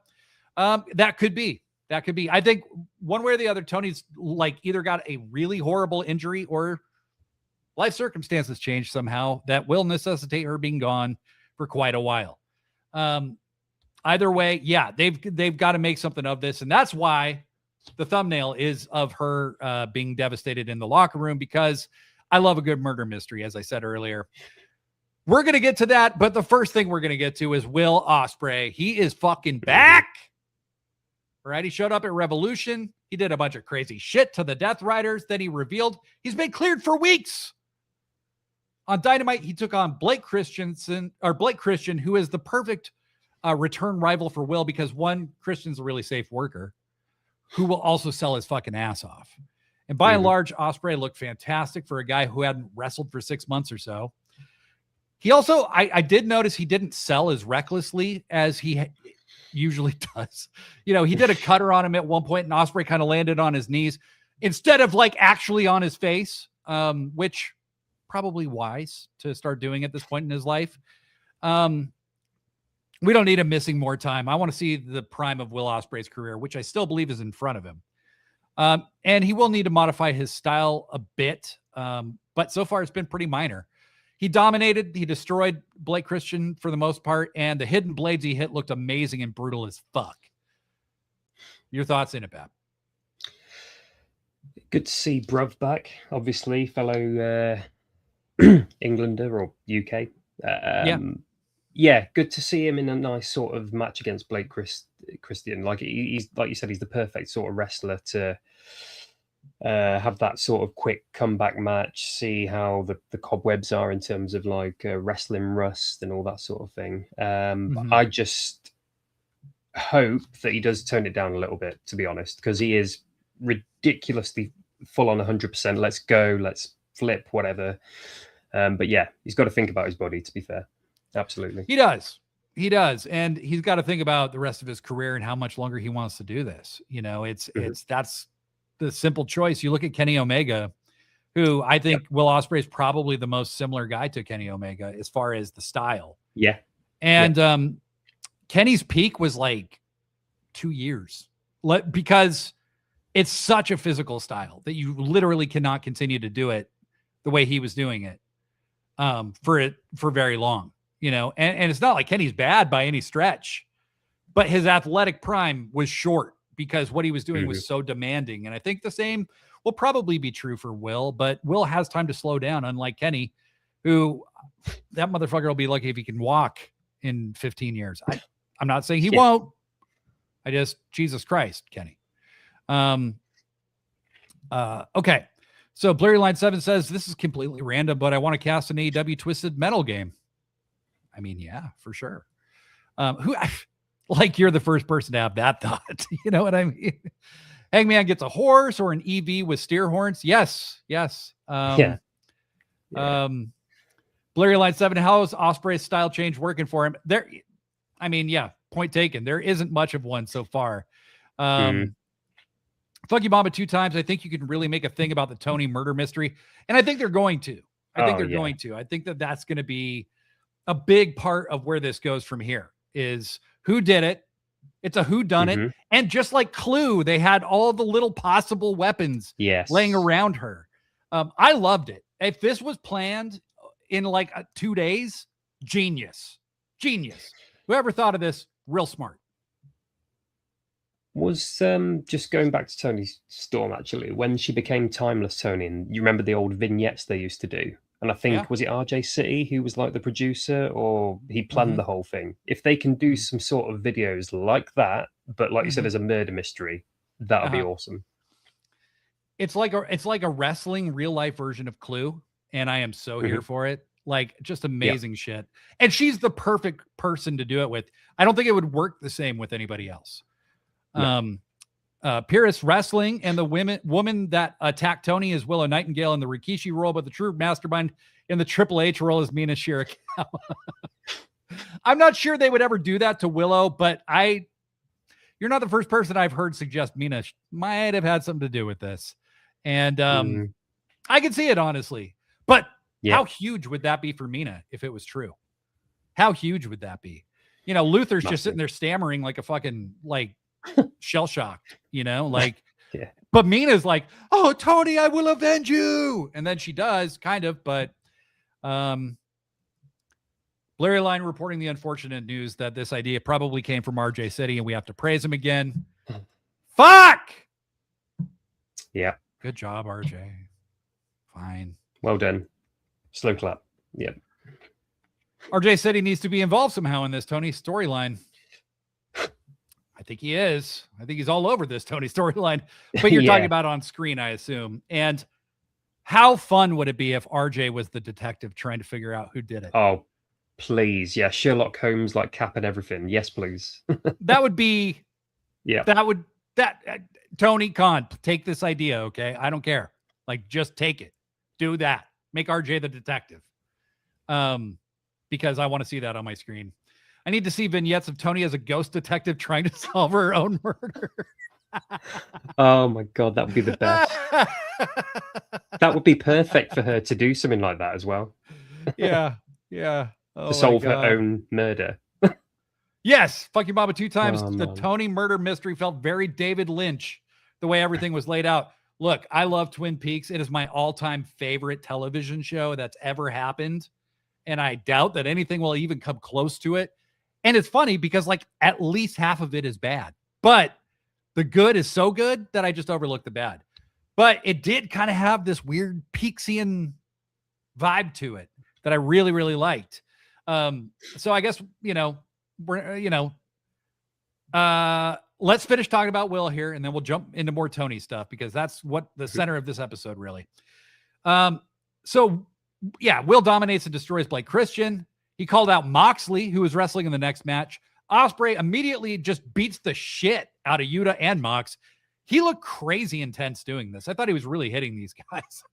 That could be. I think one way or the other, Toni's like either got a really horrible injury or life circumstances changed somehow that will necessitate her being gone for quite a while. Either way, yeah, they've got to make something of this. And that's why the thumbnail is of her being devastated in the locker room, because I love a good murder mystery, as I said earlier. We're going to get to that. But the first thing we're going to get to is Will Ospreay. He is fucking back. Right? He showed up at Revolution. He did a bunch of crazy shit to the Death Riders. Then he revealed he's been cleared for weeks. On Dynamite, he took on Blake Christian, who is the perfect return rival for Will, because one, Christian's a really safe worker who will also sell his fucking ass off. And by and large, Ospreay looked fantastic for a guy who hadn't wrestled for 6 months or so. He also, I did notice he didn't sell as recklessly as he usually does. You know, he did a cutter on him at one point and Ospreay kind of landed on his knees instead of like actually on his face, which probably wise to start doing at this point in his life. We don't need him missing more time. I want to see the prime of Will Ospreay's career, which I still believe is in front of him. And he will need to modify his style a bit. But so far it's been pretty minor. He dominated. He destroyed Blake Christian for the most part. And the hidden blades he hit looked amazing and brutal as fuck. Your thoughts, Innitbab? Good to see Bruv back, obviously, fellow Englander or UK. Yeah, good to see him in a nice sort of match against Blake Christian. Like he's, like you said, he's the perfect sort of wrestler to have that sort of quick comeback match, see how the cobwebs are in terms of like wrestling rust and all that sort of thing. I just hope that he does tone it down a little bit, to be honest, because he is ridiculously full on 100%. Let's go, let's flip, whatever. But yeah, he's got to think about his body, to be fair. Absolutely. He does. And he's got to think about the rest of his career and how much longer he wants to do this. You know, that's the simple choice. You look at Kenny Omega, who I think Will Ospreay is probably the most similar guy to Kenny Omega as far as the style. Yeah. And Kenny's peak was like 2 years, because it's such a physical style that you literally cannot continue to do it the way he was doing it for very long, you know, and it's not like Kenny's bad by any stretch, but his athletic prime was short because what he was doing was so demanding. And I think the same will probably be true for Will, but Will has time to slow down, unlike Kenny, who that motherfucker will be lucky if he can walk in 15 years. I'm not saying he won't. Jesus Christ, Kenny. Okay. So Blurry Line 7 says, this is completely random, but I want to cast an AEW Twisted Metal game. I mean, yeah, for sure. Like you're the first person to have that thought. You know what I mean? Hangman gets a horse or an EV with steer horns. Yes. Yeah. Blurry Line 7, how is Ospreay's style change working for him? There, I mean, yeah, point taken. There isn't much of one so far. Funky Mama 2 times. I think you can really make a thing about the Toni murder mystery. And I think they're going to. I think that that's going to be a big part of where this goes from here is who did it. It's a who done it. And just like Clue, they had all the little possible weapons laying around her. I loved it. If this was planned in like 2 days, genius. Whoever thought of this, real smart. Was just going back to Toni Storm, actually, when she became Timeless Toni, and you remember the old vignettes they used to do? And I think, was it RJ City who was like the producer, or he planned the whole thing? If they can do some sort of videos like that, but like you said, as a murder mystery, that would be awesome. It's like a wrestling real life version of Clue, and I am so here for it. Like, just amazing shit. And she's the perfect person to do it with. I don't think it would work the same with anybody else. No. Purist Wrestling and the woman that attacked Toni is Willow Nightingale in the Rikishi role, but the true mastermind in the Triple H role is Mina Shirakawa. I'm not sure they would ever do that to Willow, but you're not the first person I've heard suggest Mina might have had something to do with this. And I can see it, honestly. But how huge would that be for Mina if it was true? How huge would that be? You know, Luther's just sitting there stammering like a fucking, like, shell-shocked, you know? Like, but Mina's like, oh, Toni, I will avenge you. And then she does, kind of, but Blurry Line reporting the unfortunate news that this idea probably came from RJ City, and we have to praise him again. Fuck! Yeah. Good job, RJ. Fine. Well done. Slow clap. Yep. RJ City needs to be involved somehow in this Toni storyline. I think he is. I think he's all over this Toni storyline. But you're talking about on screen, I assume. And how fun would it be if RJ was the detective trying to figure out who did it? Oh, please. Yeah, Sherlock Holmes, like cap and everything. Yes, please. That would be... Yeah. Tony Khan, take this idea, okay? I don't care. Like, just take it. Do that. Make RJ the detective. Because I want to see that on my screen. I need to see vignettes of Toni as a ghost detective trying to solve her own murder. Oh my God, that would be the best. That would be perfect for her to do something like that as well. Yeah. Oh, to solve her own murder. Yes. Fuck your mama 2 times. The Toni murder mystery felt very David Lynch, the way everything was laid out. Look, I love Twin Peaks. It is my all-time favorite television show that's ever happened. And I doubt that anything will even come close to it. And it's funny because like at least half of it is bad, but the good is so good that I just overlooked the bad. But it did kind of have this weird Peaksian vibe to it that I really, really liked. So I guess, let's finish talking about Will here, and then we'll jump into more Toni stuff because that's what the center of this episode really. So yeah, Will dominates and destroys Blake Christian. He called out Moxley, who was wrestling in the next match. Ospreay immediately just beats the shit out of Yuta and Mox. He looked crazy intense doing this. I thought he was really hitting these guys.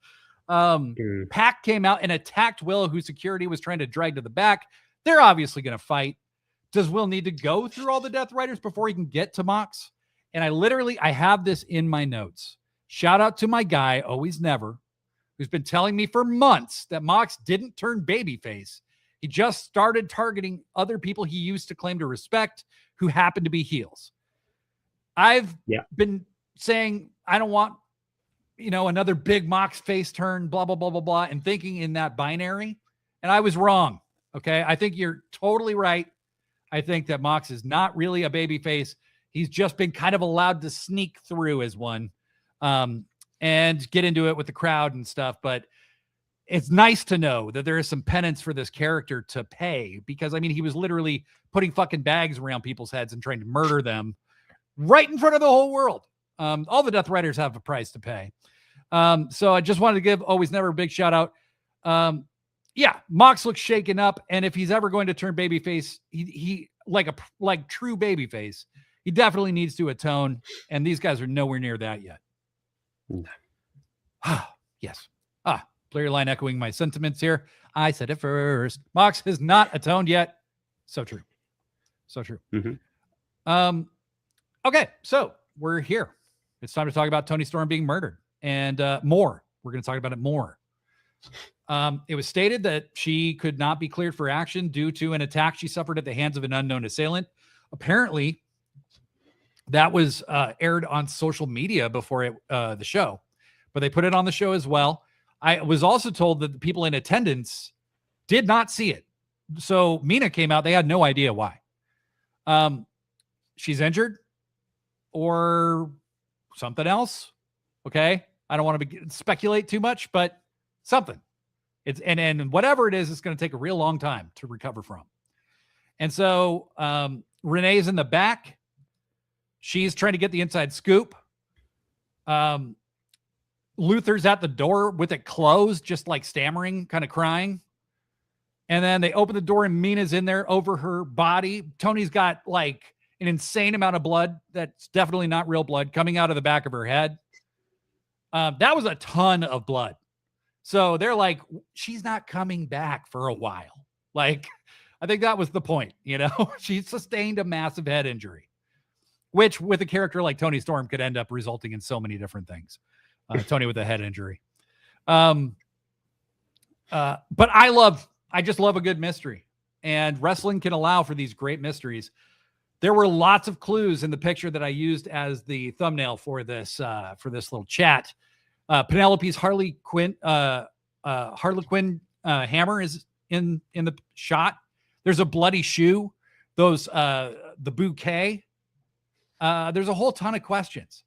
Pac came out and attacked Will, whose security was trying to drag to the back. They're obviously going to fight. Does Will need to go through all the Death Riders before he can get to Mox? And I have this in my notes. Shout out to my guy, Always Never, who's been telling me for months that Mox didn't turn babyface. He just started targeting other people he used to claim to respect who happen to be heels. I've been saying I don't want, another big Mox face turn, blah, blah, blah, blah, blah, and thinking in that binary. And I was wrong. Okay. I think you're totally right. I think that Mox is not really a baby face. He's just been kind of allowed to sneak through as one and get into it with the crowd and stuff. But it's nice to know that there is some penance for this character to pay because, he was literally putting fucking bags around people's heads and trying to murder them right in front of the whole world. All the Death Riders have a price to pay. So I just wanted to give Always Never a big shout out. Mox looks shaken up. And if he's ever going to turn babyface, he like true babyface, he definitely needs to atone, and these guys are nowhere near that yet. No. Yes. Player line echoing my sentiments here. I said it first. Mox has not atoned yet. So true. So true. Mm-hmm. Okay, so we're here. It's time to talk about Toni Storm being murdered and more. We're going to talk about it more. It was stated that she could not be cleared for action due to an attack she suffered at the hands of an unknown assailant. Apparently, that was aired on social media before the show, but they put it on the show as well. I was also told that the people in attendance did not see it. So Mina came out. They had no idea why. She's injured or something else. Okay. I don't want to speculate too much, but something. It's and whatever it is, it's going to take a real long time to recover from. And so Renee's in the back. She's trying to get the inside scoop. Luther's at the door with it closed, just like stammering, kind of crying. And then they open the door and Mina's in there over her body. Toni's got like an insane amount of blood that's definitely not real blood coming out of the back of her head. That was a ton of blood. So they're like, she's not coming back for a while. Like, I think that was the point, you know? She sustained a massive head injury, which with a character like Toni Storm could end up resulting in so many different things. Toni with a head injury. But I just love a good mystery, and wrestling can allow for these great mysteries. There were lots of clues in the picture that I used as the thumbnail for this little chat. Penelope's Harlequin hammer is in the shot. There's a bloody shoe. The bouquet. There's a whole ton of questions.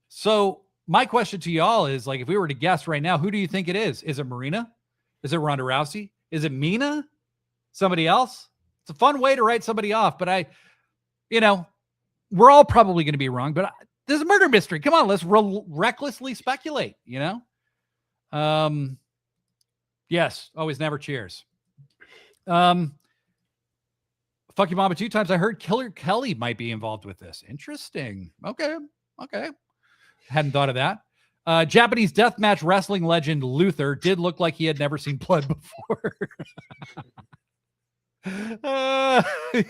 So my question to y'all is, like, if we were to guess right now, who do you think it is? Is it Marina? Is it Ronda Rousey? Is it Mina? Somebody else? It's a fun way to write somebody off, but we're all probably going to be wrong, but this is a murder mystery. Come on, let's recklessly speculate, Yes, always never cheers. Fuck you, Mama, 2 times. I heard Killer Kelly might be involved with this. Interesting. Okay. Hadn't thought of that. Japanese deathmatch wrestling legend Luther did look like he had never seen blood before.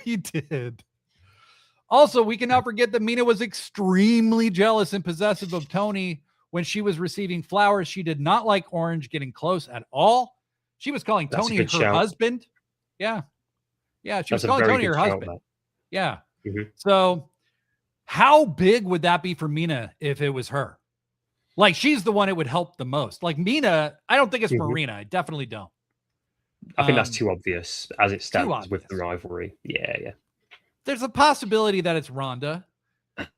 He did. Also, we cannot forget that Mina was extremely jealous and possessive of Toni when she was receiving flowers. She did not like Orange getting close at all. She was calling Toni her husband. Yeah. She was calling Toni her husband. Yeah. Mm-hmm. So how big would that be for Mina if it was her? Like, she's the one it would help the most. Like, Mina, I don't think it's Marina. I definitely don't. I think that's too obvious as it stands with the rivalry. Yeah. There's a possibility that it's Ronda,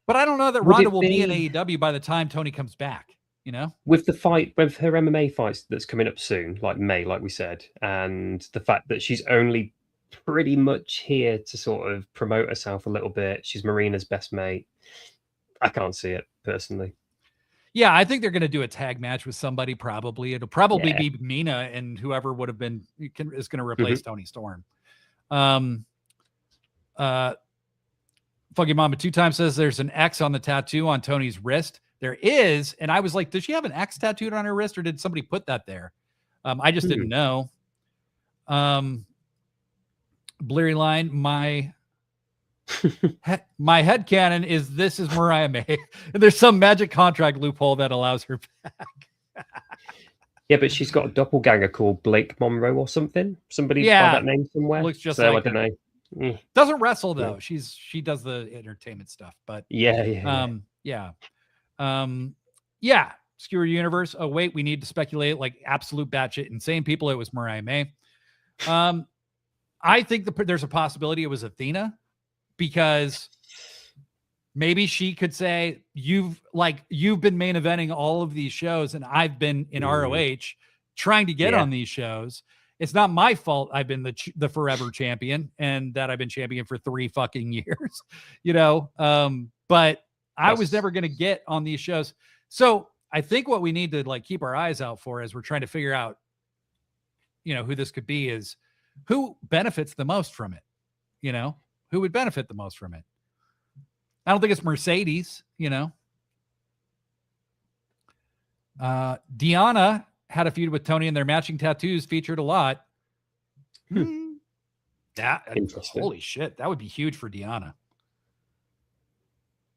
but I don't know that Ronda will be in AEW by the time Toni comes back, With the fight, with her MMA fights that's coming up soon, like May, like we said, and the fact that she's only pretty much here to sort of promote herself a little bit. She's Marina's best mate. I can't see it personally. Yeah, I think they're going to do a tag match with somebody. Probably it'll be Mina, and whoever would have been is going to replace Toni Storm. Fucking Mama 2 times says there's an X on the tattoo on Toni's wrist. There is, and I was like, does she have an X tattooed on her wrist, or did somebody put that there? I just didn't know. Bleary line, my headcanon is this is Mariah May. And there's some magic contract loophole that allows her back. Yeah, but she's got a doppelganger called Blake Monroe or something. Somebody by that name somewhere. Looks just so like I don't know. Doesn't wrestle though. She does the entertainment stuff, but yeah. Skewer Universe. Oh wait, we need to speculate like absolute batshit insane people. It was Mariah May. I think there's a possibility it was Athena, because maybe she could say, you've been main eventing all of these shows and I've been in ROH trying to get on these shows. It's not my fault I've been the forever champion and that I've been champion for 3 fucking years, but I was never going to get on these shows. So I think what we need to like keep our eyes out for as we're trying to figure out, who this could be, is who benefits the most from it, who would benefit the most from it? I don't think it's Mercedes, you know. Deanna had a feud with Toni, and their matching tattoos featured a lot. Holy shit, that would be huge for Deanna.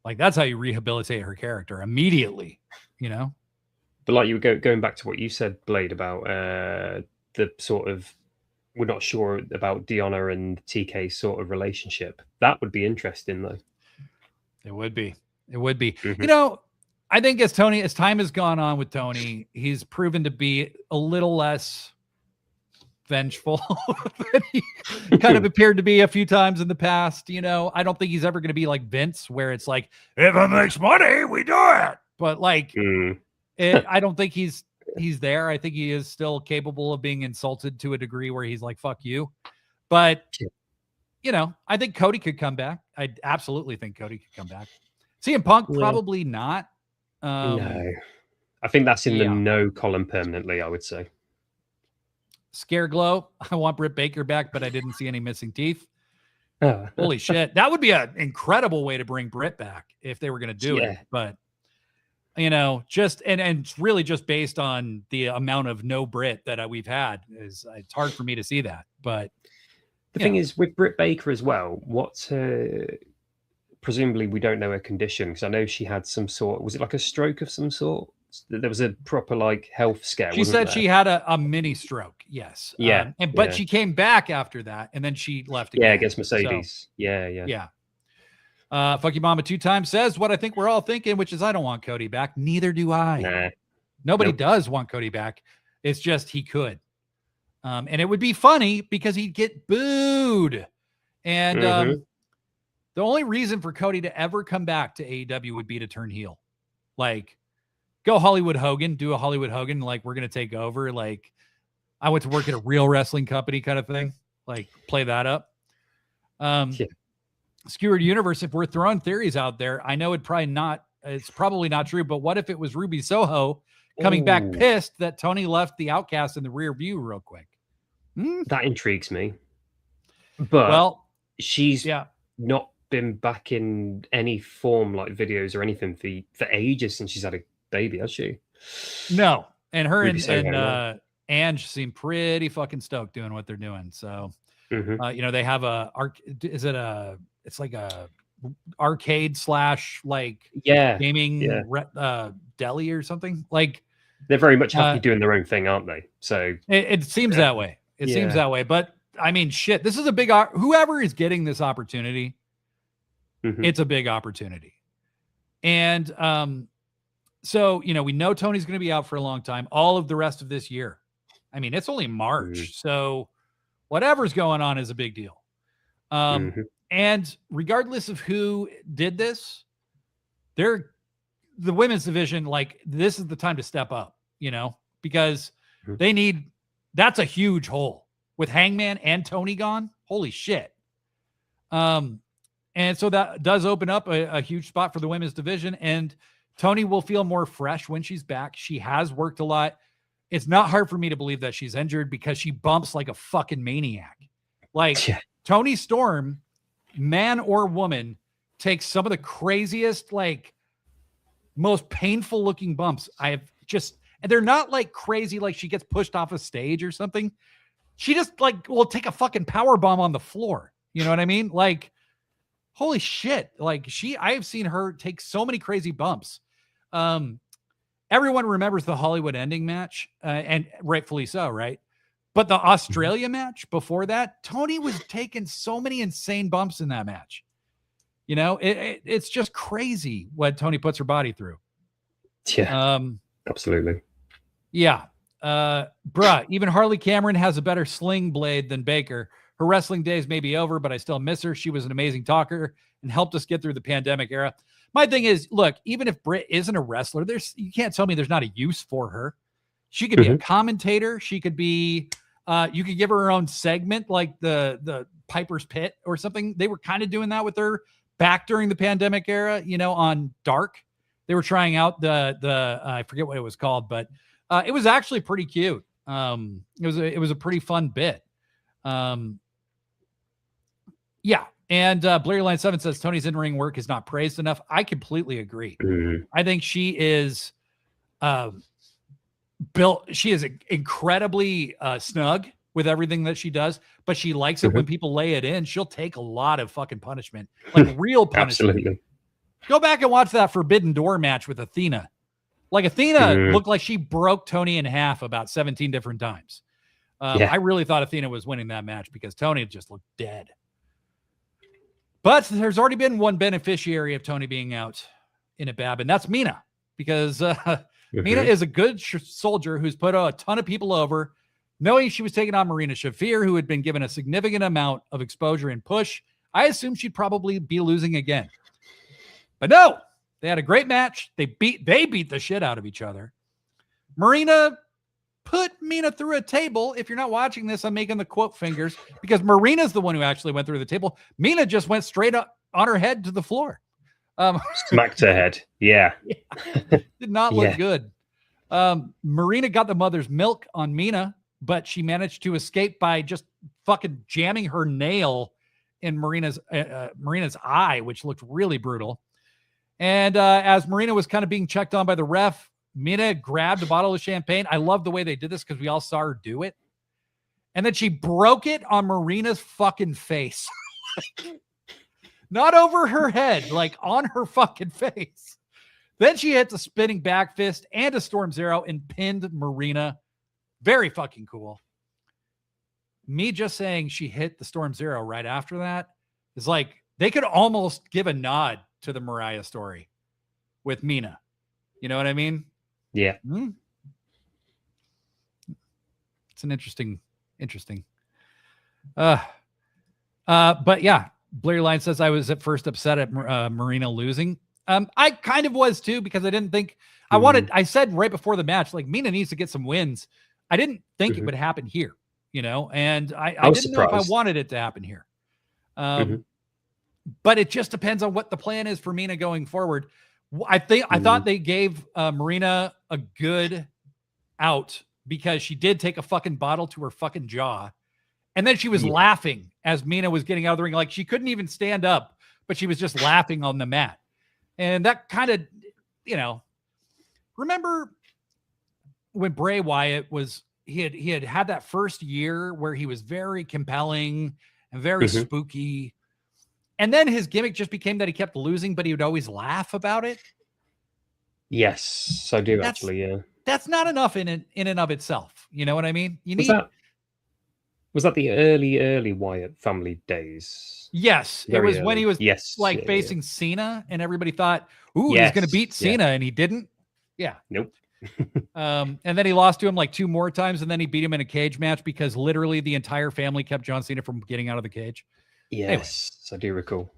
Like, that's how you rehabilitate her character immediately, you know. But like, you were going back to what you said, Blade, about the sort of, we're not sure about Deanna and TK's sort of relationship. That would be interesting, though. It would be. It would be. You know, I think as time has gone on with Toni, he's proven to be a little less vengeful than he kind of appeared to be a few times in the past. You know, I don't think he's ever going to be like Vince, where it's like, if it makes money, we do it. But like, I don't think he's there. I think he is still capable of being insulted to a degree where he's like, fuck you. But, you know, I think Cody could come back. I absolutely think Cody could come back. CM Punk, probably not. No. I think that's in the no column permanently, I would say. Scare Glow, I want Britt Baker back, but I didn't see any missing teeth. Holy shit. That would be an incredible way to bring Britt back if they were going to do it. But, you know, just and it's really just based on the amount of no Britt that we've had. It's hard for me to see that. But the thing is, with Britt Baker as well, what's her, presumably we don't know her condition, because I know she had some sort, was it like a stroke of some sort? There was a proper like health scare. She said she had a mini stroke. Yes. Yeah. But she came back after that, and then she left again. Yeah, against Mercedes. So, yeah. Fuck you, Mama 2 times says what I think we're all thinking, which is I don't want Cody back. Neither do I. Nah. Nobody does want Cody back. It's just he could. And it would be funny because he'd get booed. And the only reason for Cody to ever come back to AEW would be to turn heel. Like, go Hollywood Hogan, do a Hollywood Hogan, like, we're going to take over. Like, I went to work at a real wrestling company kind of thing. Like, play that up. Skewered Universe, if we're throwing theories out there, I know it's probably not true, but what if it was Ruby Soho coming back pissed that Toni left the Outcast in the rear view real quick? That intrigues me. But she's not been back in any form, like videos or anything, for ages since she's had a baby, has she? No. And her and Ange seem pretty fucking stoked doing what they're doing. So, you know, they have it's like a arcade / like gaming deli or something. Like, they're very much happy doing their own thing, aren't they? So it seems that way. It seems that way. But I mean, shit, this is a big, whoever is getting this opportunity, it's a big opportunity. And, so, you know, we know Tony's going to be out for a long time, all of the rest of this year. I mean, it's only March. So whatever's going on is a big deal. And regardless of who did this, the women's division, like, this is the time to step up, you know, because that's a huge hole with Hangman and Toni gone. Holy shit. And so that does open up a huge spot for the women's division, and Toni will feel more fresh when she's back. She has worked a lot. It's not hard for me to believe that she's injured because she bumps like a fucking maniac. Like, Toni Storm, man or woman, takes some of the craziest, like, most painful looking bumps and they're not like crazy, like she gets pushed off a stage or something. She just like will take a fucking power bomb on the floor. You know what I mean? Like, holy shit. Like, I have seen her take so many crazy bumps. Everyone remembers the Hollywood ending match, and rightfully so, right? But the Australia match before that, Toni was taking so many insane bumps in that match. You know, it's just crazy what Toni puts her body through. Yeah, absolutely. Yeah. Even Harley Cameron has a better sling blade than Baker. Her wrestling days may be over, but I still miss her. She was an amazing talker and helped us get through the pandemic era. My thing is, look, even if Britt isn't a wrestler, you can't tell me there's not a use for her. She could be a commentator. She could be, you could give her own segment like the Piper's Pit or something. They were kind of doing that with her back during the pandemic era, you know, on Dark. They were trying out the I forget what it was called, but it was actually pretty cute. It was a pretty fun bit. Yeah, And Blair Line 7 says Toni's in-ring work is not praised enough. I completely agree. I think she is built. She is incredibly snug with everything that she does, but she likes it when people lay it in. She'll take a lot of fucking punishment, like real punishment. Absolutely. Go back and watch that Forbidden Door match with Athena. Like Athena looked like she broke Toni in half about 17 different times. I really thought Athena was winning that match because Toni just looked dead. But there's already been one beneficiary of Toni being out in Innitbab, and that's Mina, because Mina is a good soldier who's put a ton of people over, knowing she was taking on Marina Shafir, who had been given a significant amount of exposure and push. I assumed she'd probably be losing again. But no, they had a great match. They beat the shit out of each other. Marina put Mina through a table. If you're not watching this, I'm making the quote fingers because Marina's the one who actually went through the table. Mina just went straight up on her head to the floor. Smacked her head. Yeah. Did not look good. Marina got the mother's milk on Mina, but she managed to escape by just fucking jamming her nail in Marina's eye, which looked really brutal. And as Marina was kind of being checked on by the ref, Mina grabbed a bottle of champagne. I love the way they did this because we all saw her do it. And then she broke it on Marina's fucking face. Not over her head, like on her fucking face. Then she hit the spinning back fist and a Storm Zero and pinned Marina. Very fucking cool. Me just saying she hit the Storm Zero right after that is like, they could almost give a nod to the Mariah story with Mina. You know what I mean? Yeah. It's an interesting. But yeah, Blair Line says I was at first upset at Marina losing. I kind of was too, because I didn't think I said right before the match, like Mina needs to get some wins. I didn't think it would happen here, and I didn't surprised. know if I wanted it to happen here. But it just depends on what the plan is for Mina going forward. I thought they gave Marina a good out because she did take a fucking bottle to her fucking jaw. And then she was laughing as Mina was getting out of the ring. Like she couldn't even stand up, but she was just laughing on the mat. And that kind of, remember when Bray Wyatt he had that first year where he was very compelling and very spooky. And then his gimmick just became that he kept losing, but he would always laugh about it. Yes, I do actually. Yeah, that's not enough in and of itself. You know what I mean? Was that the early Wyatt family days? Yes, it was when he was facing Cena, and everybody thought, "Ooh, he's going to beat Cena," and he didn't. Yeah, nope. And then he lost to him like 2 more times, and then he beat him in a cage match because literally the entire family kept John Cena from getting out of the cage. Yes, anyway. I do recall.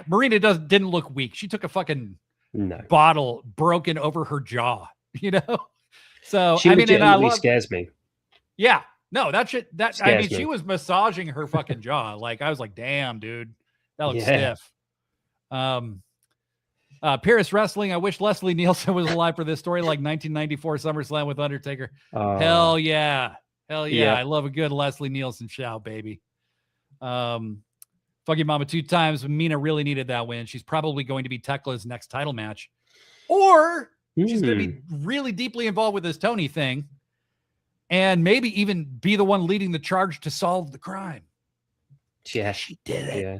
Marina didn't look weak. She took a fucking bottle broken over her jaw, So she legitimately scares me. Yeah, no, that shit. She was massaging her fucking jaw. Like I was like, damn, dude, that looks stiff. Paris Wrestling. I wish Leslie Nielsen was alive for this story, like 1994 SummerSlam with Undertaker. Hell yeah. I love a good Leslie Nielsen shout, baby. Fuck your mama 2 times. Mina really needed that win. She's probably going to be Tekla's next title match, or she's going to be really deeply involved with this Toni thing, and maybe even be the one leading the charge to solve the crime. Yeah, she did it. Yeah.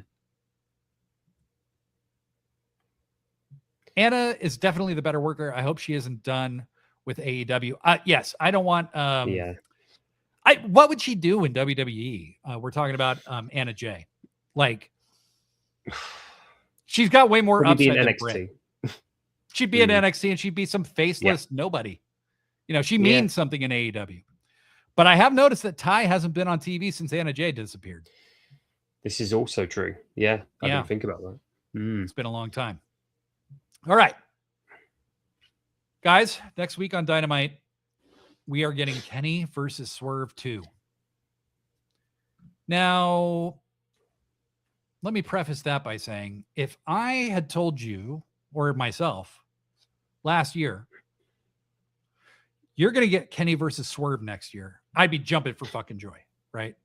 Anna is definitely the better worker. I hope she isn't done with AEW. Yes, I don't want. What would she do in WWE? We're talking about Anna Jay. Like, she's got way more upside than Britt. She'd be in NXT and she'd be some faceless nobody. She means something in AEW. But I have noticed that Ty hasn't been on TV since Anna Jay disappeared. This is also true. Yeah, I didn't think about that. It's been a long time. All right. Guys, next week on Dynamite, we are getting Kenny versus Swerve 2. Now, let me preface that by saying, if I had told you or myself last year, you're going to get Kenny versus Swerve next year, I'd be jumping for fucking joy, right?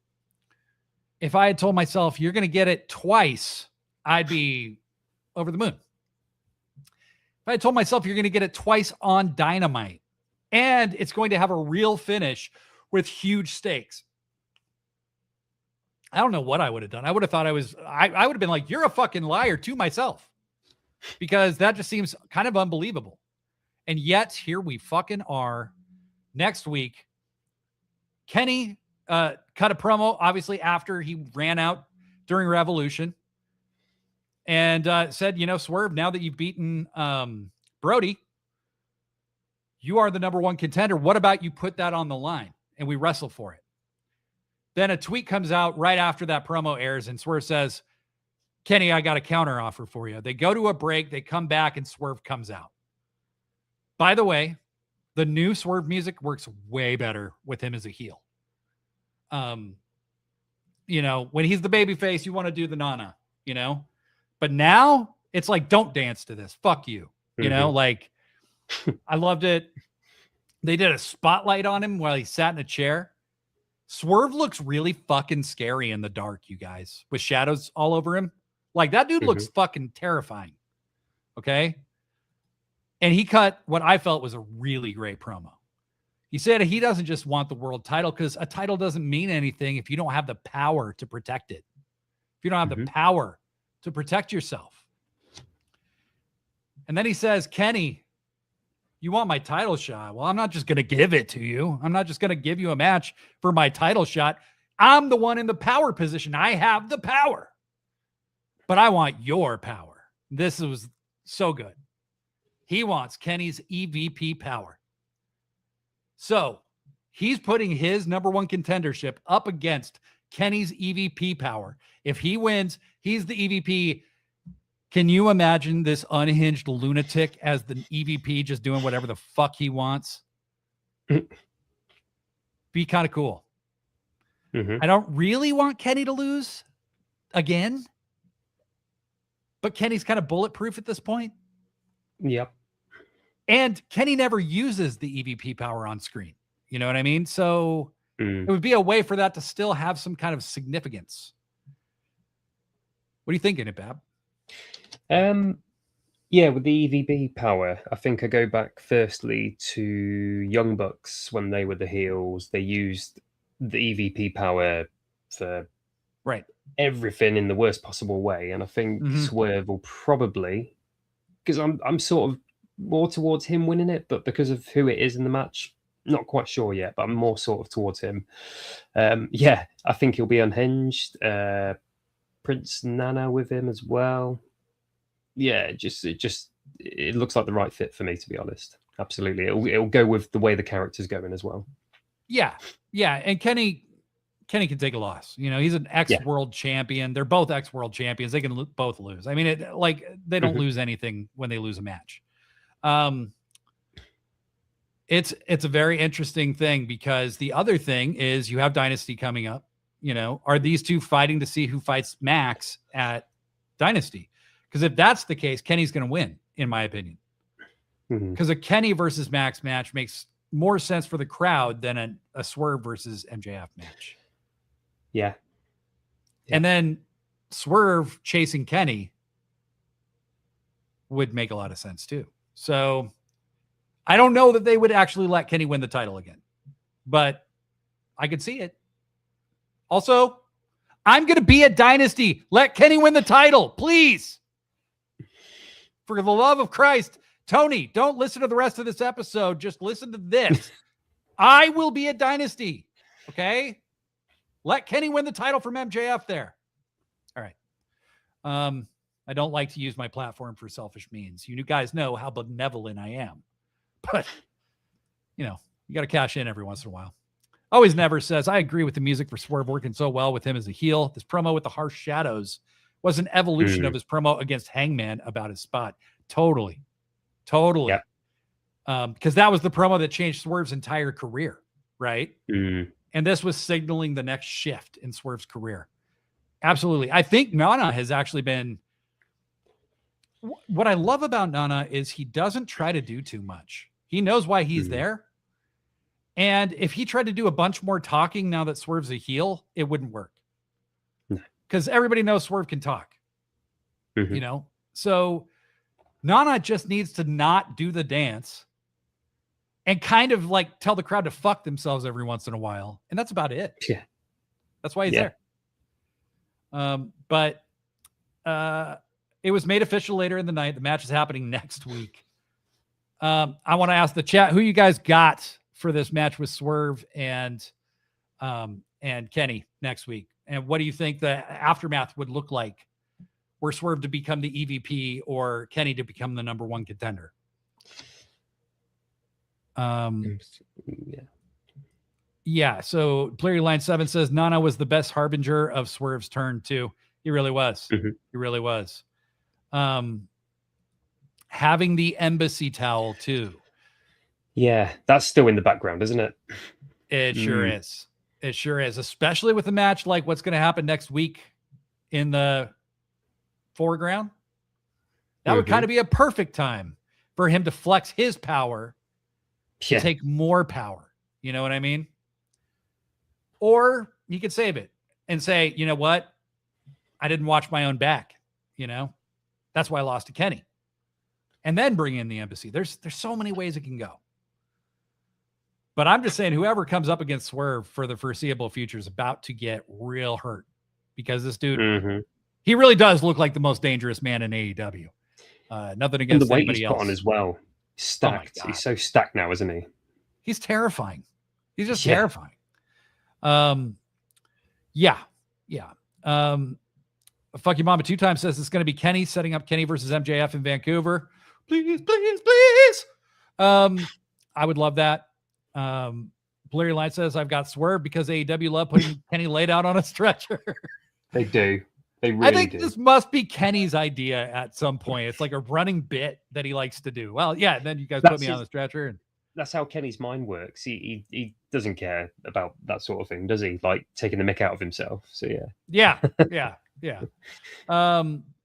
If I had told myself you're going to get it twice, I'd be over the moon. If I had told myself you're going to get it twice on Dynamite and it's going to have a real finish with huge stakes, I don't know what I would have done. I would have thought I would have been like, you're a fucking liar to myself, because that just seems kind of unbelievable. And yet here we fucking are. Next week, Kenny cut a promo, obviously, after he ran out during Revolution, and said, Swerve, now that you've beaten Brody, you are the number one contender. What about you put that on the line and we wrestle for it? Then a tweet comes out right after that promo airs, and Swerve says, Kenny, I got a counter offer for you. They go to a break, they come back, and Swerve comes out. By the way, the new Swerve music works way better with him as a heel. When he's the babyface, you want to do the Nana, but now it's like, don't dance to this. Fuck you. I loved it. They did a spotlight on him while he sat in a chair. Swerve looks really fucking scary in the dark, you guys, with shadows all over him. Like, that dude looks fucking terrifying. Okay. And he cut what I felt was a really great promo. He said he doesn't just want the world title, because a title doesn't mean anything if you don't have the power to protect it. If you don't have the power to protect yourself. And then he says, Kenny, you want my title shot? Well, I'm not just going to give it to you. I'm not just going to give you a match for my title shot. I'm the one in the power position. I have the power, but I want your power. This was so good. He wants Kenny's EVP power. So he's putting his number one contendership up against Kenny's EVP power. If he wins, he's the EVP. Can you imagine this unhinged lunatic as the EVP just doing whatever the fuck he wants? Be kind of cool. I don't really want Kenny to lose again, but Kenny's kind of bulletproof at this point. Yep. And Kenny never uses the EVP power on screen. You know what I mean? So it would be a way for that to still have some kind of significance. What are you thinking, Innitbab? Yeah, with the EVP power, I think I go back firstly to Young Bucks when they were the heels. They used the EVP power for everything in the worst possible way. And I think Swerve will probably, because I'm sort of more towards him winning it, but because of who it is in the match, not quite sure yet, but I'm more sort of towards him. Yeah, I think he'll be unhinged. Prince Nana with him as well. Yeah, it looks like the right fit for me, to be honest. Absolutely. It'll go with the way the character's going as well. Yeah. And Kenny can take a loss. He's an ex-world champion. They're both ex-world champions. They can both lose. I mean, they don't lose anything when they lose a match. It's a very interesting thing, because the other thing is you have Dynasty coming up. Are these two fighting to see who fights Max at Dynasty? Because if that's the case, Kenny's going to win, in my opinion. Because a Kenny versus Max match makes more sense for the crowd than a Swerve versus MJF match. Yeah. And then Swerve chasing Kenny would make a lot of sense too. So I don't know that they would actually let Kenny win the title again, but I could see it. Also, I'm going to be at Dynasty. Let Kenny win the title, please. For the love of Christ. Tony, don't listen to the rest of this episode. Just listen to this. I will be at Dynasty. Okay? Let Kenny win the title from MJF there. All right. I don't like to use my platform for selfish means. You guys know how benevolent I am. But, you got to cash in every once in a while. Always Never says, I agree with the music for Swerve working so well with him as a heel. This promo with the harsh shadows was an evolution of his promo against Hangman about his spot. Totally. Yeah. Because that was the promo that changed Swerve's entire career, right? And this was signaling the next shift in Swerve's career. Absolutely. I think Nana has actually been... What I love about Nana is he doesn't try to do too much. He knows why he's there. And if he tried to do a bunch more talking now that Swerve's a heel, it wouldn't work. Because everybody knows Swerve can talk. Mm-hmm. You know? So Nana just needs to not do the dance and kind of like tell the crowd to fuck themselves every once in a while. And that's about it. Yeah. That's why he's there. But it was made official later in the night. The match is happening next week. I want to ask the chat who you guys got for this match with Swerve and Kenny next week. And what do you think the aftermath would look like? Were Swerve to become the EVP or Kenny to become the number one contender? Yeah. So Player Line 7 says Nana was the best harbinger of Swerve's turn too. He really was. Mm-hmm. He really was. Having the embassy towel too. Yeah, that's still in the background, isn't it? It sure is. It sure is. Especially with a match like what's going to happen next week in the foreground. That would kind of be a perfect time for him to flex his power to take more power. You know what I mean? Or he could save it and say, you know what? I didn't watch my own back. You know, that's why I lost to Kenny. And then bring in the embassy. There's so many ways it can go. But I'm just saying whoever comes up against Swerve for the foreseeable future is about to get real hurt because this dude, he really does look like the most dangerous man in AEW. Nothing against and the weight anybody he's else. put on as well. Stacked. He's so stacked now, isn't he? He's terrifying. He's just terrifying. Yeah. Fuck you, Mama 2 times says it's going to be Kenny setting up Kenny versus MJF in Vancouver. Please. I would love that. Blurry Light says I've got Swerve because AEW love putting Kenny laid out on a stretcher. They do. They really I think do. this must be Kenny's idea at some point. It's like a running bit that he likes to do. Well, yeah, and then you guys put me on the stretcher. And that's how Kenny's mind works. He doesn't care about that sort of thing, does he? Like taking the mick out of himself. So yeah.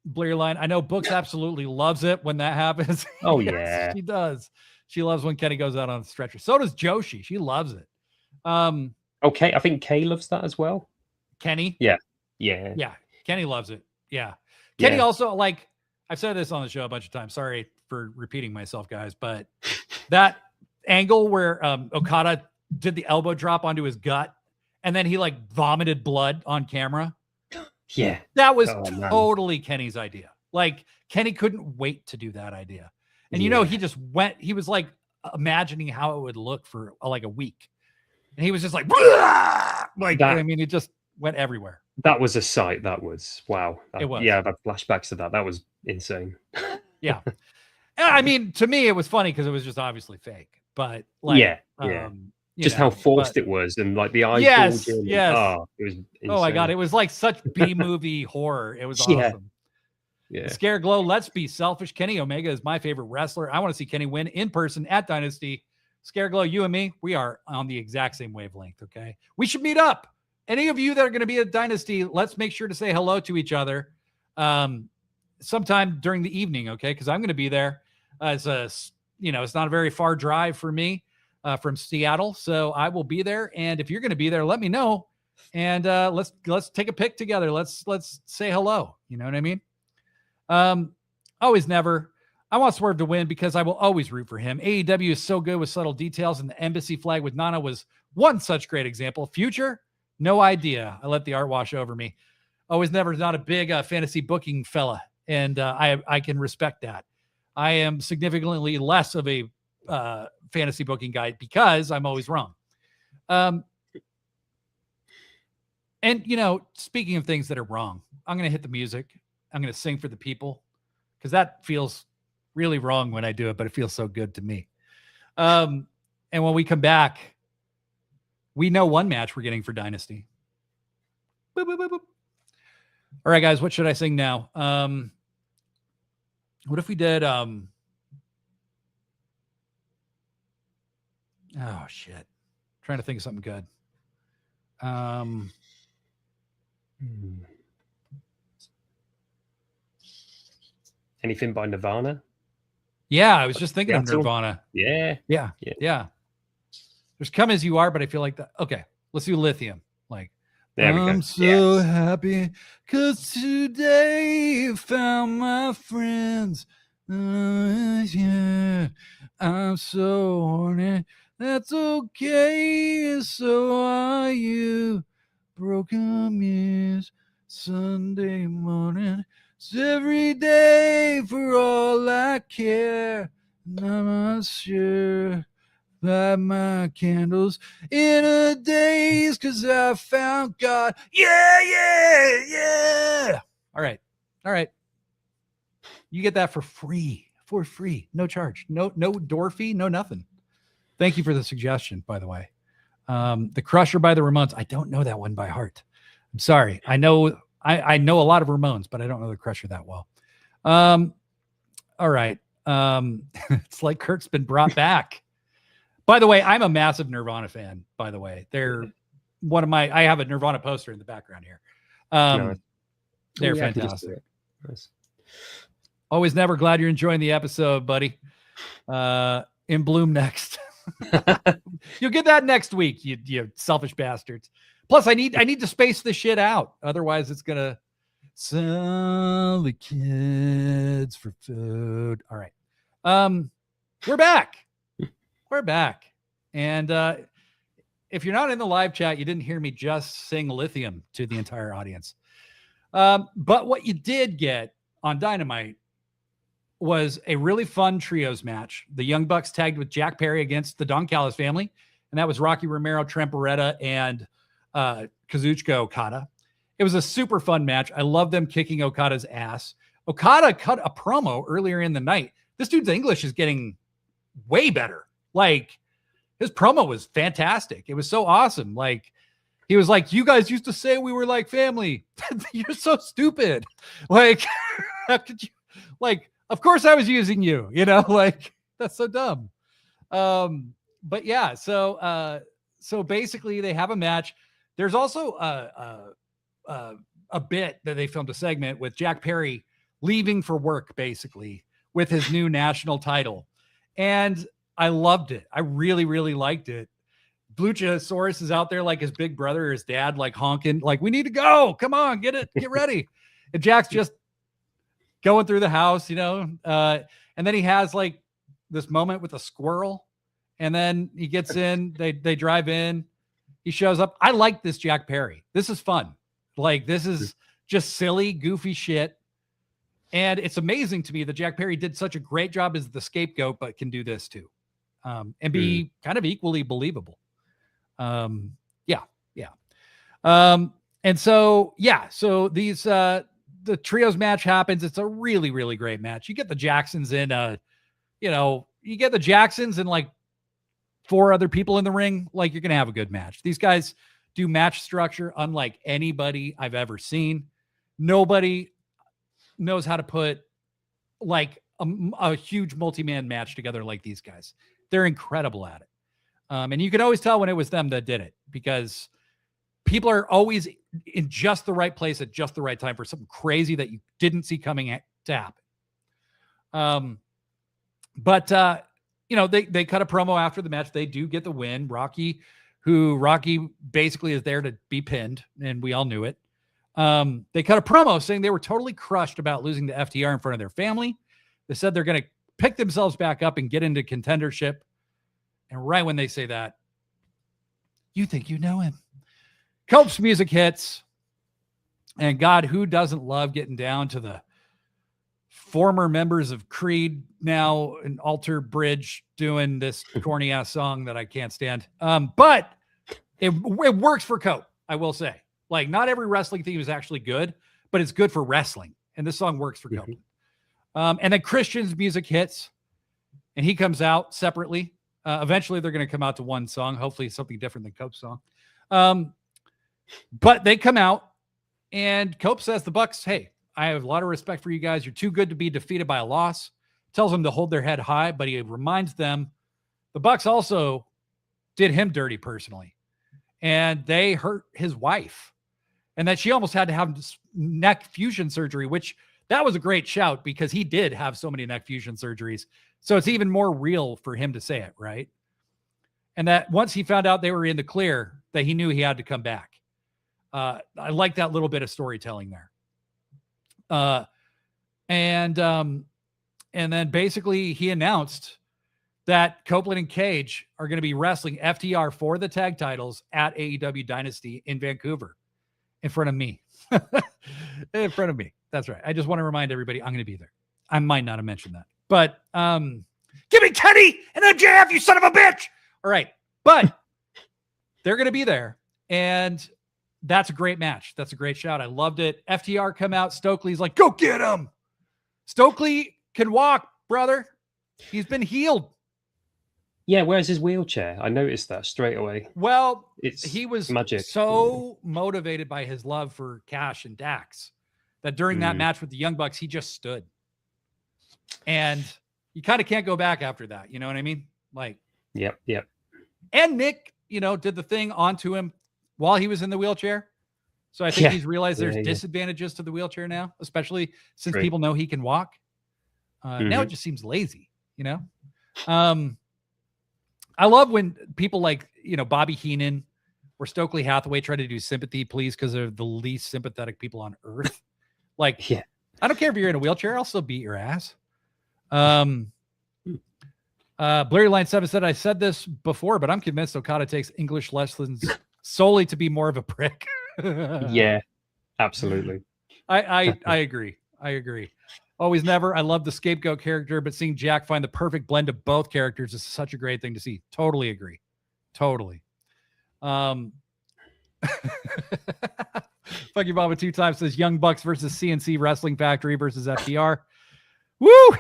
Blair Line, I know Books absolutely loves it when that happens. Oh yes, yeah, she does. She loves when Kenny goes out on the stretcher. So does Joshi. She loves it. Okay, I think Kay loves that as well. Kenny? Yeah. Kenny loves it. Yeah. Kenny also, like, I've said this on the show a bunch of times. Sorry for repeating myself, guys, but that angle where Okada did the elbow drop onto his gut and then he like vomited blood on camera. Yeah. That was totally Kenny's idea. Like Kenny couldn't wait to do that idea. And you know, he was like imagining how it would look for like a week. And he was just like that, I mean, it just went everywhere. That was a sight. That was wow. It was. Yeah, I've had flashbacks to that. That was insane. Yeah. I mean, to me, it was funny because it was just obviously fake. But like, just how forced it was, and like the eyes. Yes. Oh, it was insane. Oh my god, it was like such B-movie horror. It was awesome. Yeah. Scare Glow, let's be selfish. Kenny Omega is my favorite wrestler. I want to see Kenny win in person at Dynasty. Scare Glow, you and me, we are on the exact same wavelength. Okay, we should meet up. Any of you that are going to be at Dynasty, let's make sure to say hello to each other sometime during the evening. Okay, because I'm going to be there. It's not a very far drive for me from Seattle, so I will be there. And if you're going to be there, let me know. And let's take a pic together. Let's say hello. You know what I mean? Always never. I want Swerve to win because I will always root for him. AEW is so good with subtle details, and the embassy flag with Nana was one such great example. Future, no idea. I let the art wash over me. Always never is not a big fantasy booking fella, and I can respect that. I am significantly less of a fantasy booking guy because I'm always wrong. And speaking of things that are wrong, I'm going to hit the music. I'm going to sing for the people because that feels really wrong when I do it, but it feels so good to me. And when we come back, we know one match we're getting for Dynasty. Boop, boop, boop, boop. All right, guys, what should I sing now? What if we did, oh shit. Trying to think of something good. Anything by Nirvana? Yeah, I was just thinking of Nirvana. Yeah. There's Come As You Are, but I feel like that. Okay, let's do Lithium. Like, There we go. I'm so happy because today I found my friends. Yeah, I'm so horny. That's okay. So are you. Broken mirrors, Sunday morning. It's every day for all I care. And I'm not sure. Light my candles in a daze because I found God. Yeah. All right. You get that for free. No charge. No door fee, no nothing. Thank you for the suggestion, by the way. The Crusher by the Ramones. I don't know that one by heart. I'm sorry. I know a lot of Ramones, but I don't know the Crusher that well. All right. It's like Kurt's been brought back. By the way, I'm a massive Nirvana fan, by the way. They're one of I have a Nirvana poster in the background here. They're fantastic. Nice. Always never, glad you're enjoying the episode, buddy. In Bloom next. You'll get that next week, you selfish bastards. Plus, I need to space this shit out. Otherwise, it's gonna sell the kids for food. All right. We're back. And if you're not in the live chat, you didn't hear me just sing Lithium to the entire audience. But what you did get on Dynamite was a really fun trios match. The Young Bucks tagged with Jack Perry against the Don Callis family. And that was Rocky Romero, Trent Beretta, and Kazuchika Okada. It was a super fun match. I love them kicking Okada's ass. Okada cut a promo earlier in the night. This dude's English is getting way better. Like, his promo was fantastic. It was so awesome. Like, he was like, you guys used to say we were like family. You're so stupid. Like, how could you? Like, of course I was using you, like, that's so dumb. But yeah, so basically they have a match. There's also a bit that they filmed, a segment with Jack Perry leaving for work, basically, with his new national title. And I loved it. I really, really liked it. Luchasaurus is out there like his big brother or his dad, like honking, like, we need to go. Come on, get ready. And Jack's just going through the house, and then he has like this moment with a squirrel, and then he gets in, they drive in, he shows up. I like this Jack Perry. This is fun. Like, this is just silly, goofy shit. And it's amazing to me that Jack Perry did such a great job as the scapegoat, but can do this too. And be kind of equally believable. And so these, the trios match happens. It's a really, really great match. You get the Jacksons in, you get the Jacksons and like 4 other people in the ring. Like, you're going to have a good match. These guys do match structure unlike anybody I've ever seen. Nobody knows how to put like a huge multi-man match together like these guys. They're incredible at it. And you can always tell when it was them that did it, because people are always in just the right place at just the right time for something crazy that you didn't see coming to happen. But they cut a promo after the match. They do get the win. Rocky basically is there to be pinned, and we all knew it. They cut a promo saying they were totally crushed about losing the FTR in front of their family. They said they're going to pick themselves back up and get into contendership. And right when they say that, you think you know him. Cope's music hits. And God, who doesn't love getting down to the former members of Creed, now an Alter Bridge, doing this corny ass song that I can't stand. But it works for Cope, I will say. Like, not every wrestling theme is actually good, but it's good for wrestling. And this song works for Cope. And then Christian's music hits, and he comes out separately. Eventually, they're going to come out to one song, hopefully something different than Cope's song. But they come out, and Cope says, the Bucks, hey, I have a lot of respect for you guys. You're too good to be defeated by a loss. Tells them to hold their head high, but he reminds them the Bucks also did him dirty personally, and they hurt his wife, and that she almost had to have neck fusion surgery, which that was a great shout because he did have so many neck fusion surgeries. So it's even more real for him to say it, right? And that once he found out they were in the clear, that he knew he had to come back. I like that little bit of storytelling there. And then basically he announced that Copeland and Cage are going to be wrestling FTR for the tag titles at AEW Dynasty in Vancouver in front of me. In front of me. That's right. I just want to remind everybody I'm going to be there. I might not have mentioned that, but give me Kenny and MJF, you son of a bitch. All right. But they're going to be there. And that's a great match. That's a great shout. I loved it. FTR come out. Stokely's like, go get him. Stokely can walk, brother. He's been healed. Yeah, where's his wheelchair? I noticed that straight away. Well, It's he was magic. so motivated by his love for Cash and Dax that during that match with the Young Bucks, he just stood. And you kind of can't go back after that. You know what I mean? Like, Yep. and Nick, did the thing onto him while he was in the wheelchair. So I think he's realized there's disadvantages to the wheelchair now, especially since people know he can walk. Now it just seems lazy, I love when people like, Bobby Heenan or Stokely Hathaway try to do sympathy please because they're the least sympathetic people on earth. Like, I don't care if you're in a wheelchair, I'll still beat your ass. Blurry Line 7 said, I said this before, but I'm convinced Okada takes English lessons solely to be more of a prick. Yeah, absolutely. I agree. Always Never. I love the scapegoat character, but seeing Jack find the perfect blend of both characters is such a great thing to see. Totally agree. Totally. Fuck you, Baba 2 times says Young Bucks versus CNC Wrestling Factory versus FTR. Woo!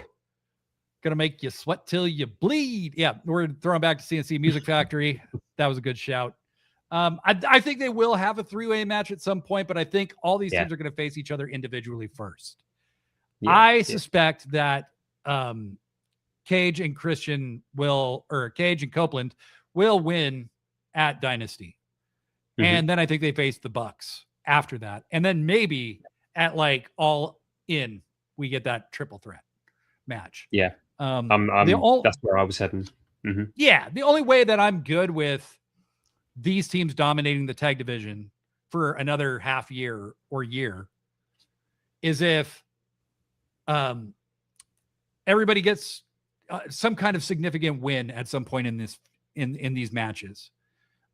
Gonna make you sweat till you bleed. Yeah, we're throwing back to CNC Music Factory. That was a good shout. I think they will have a 3-way match at some point, but I think all these teams are going to face each other individually first. I suspect that Cage and Cage and Copeland will win at Dynasty. And then I think they face the Bucks after that. And then maybe at like All In, we get that triple threat match. Yeah. That's where I was heading. Yeah. The only way that I'm good with these teams dominating the tag division for another half year or year is if everybody gets some kind of significant win at some point in these matches.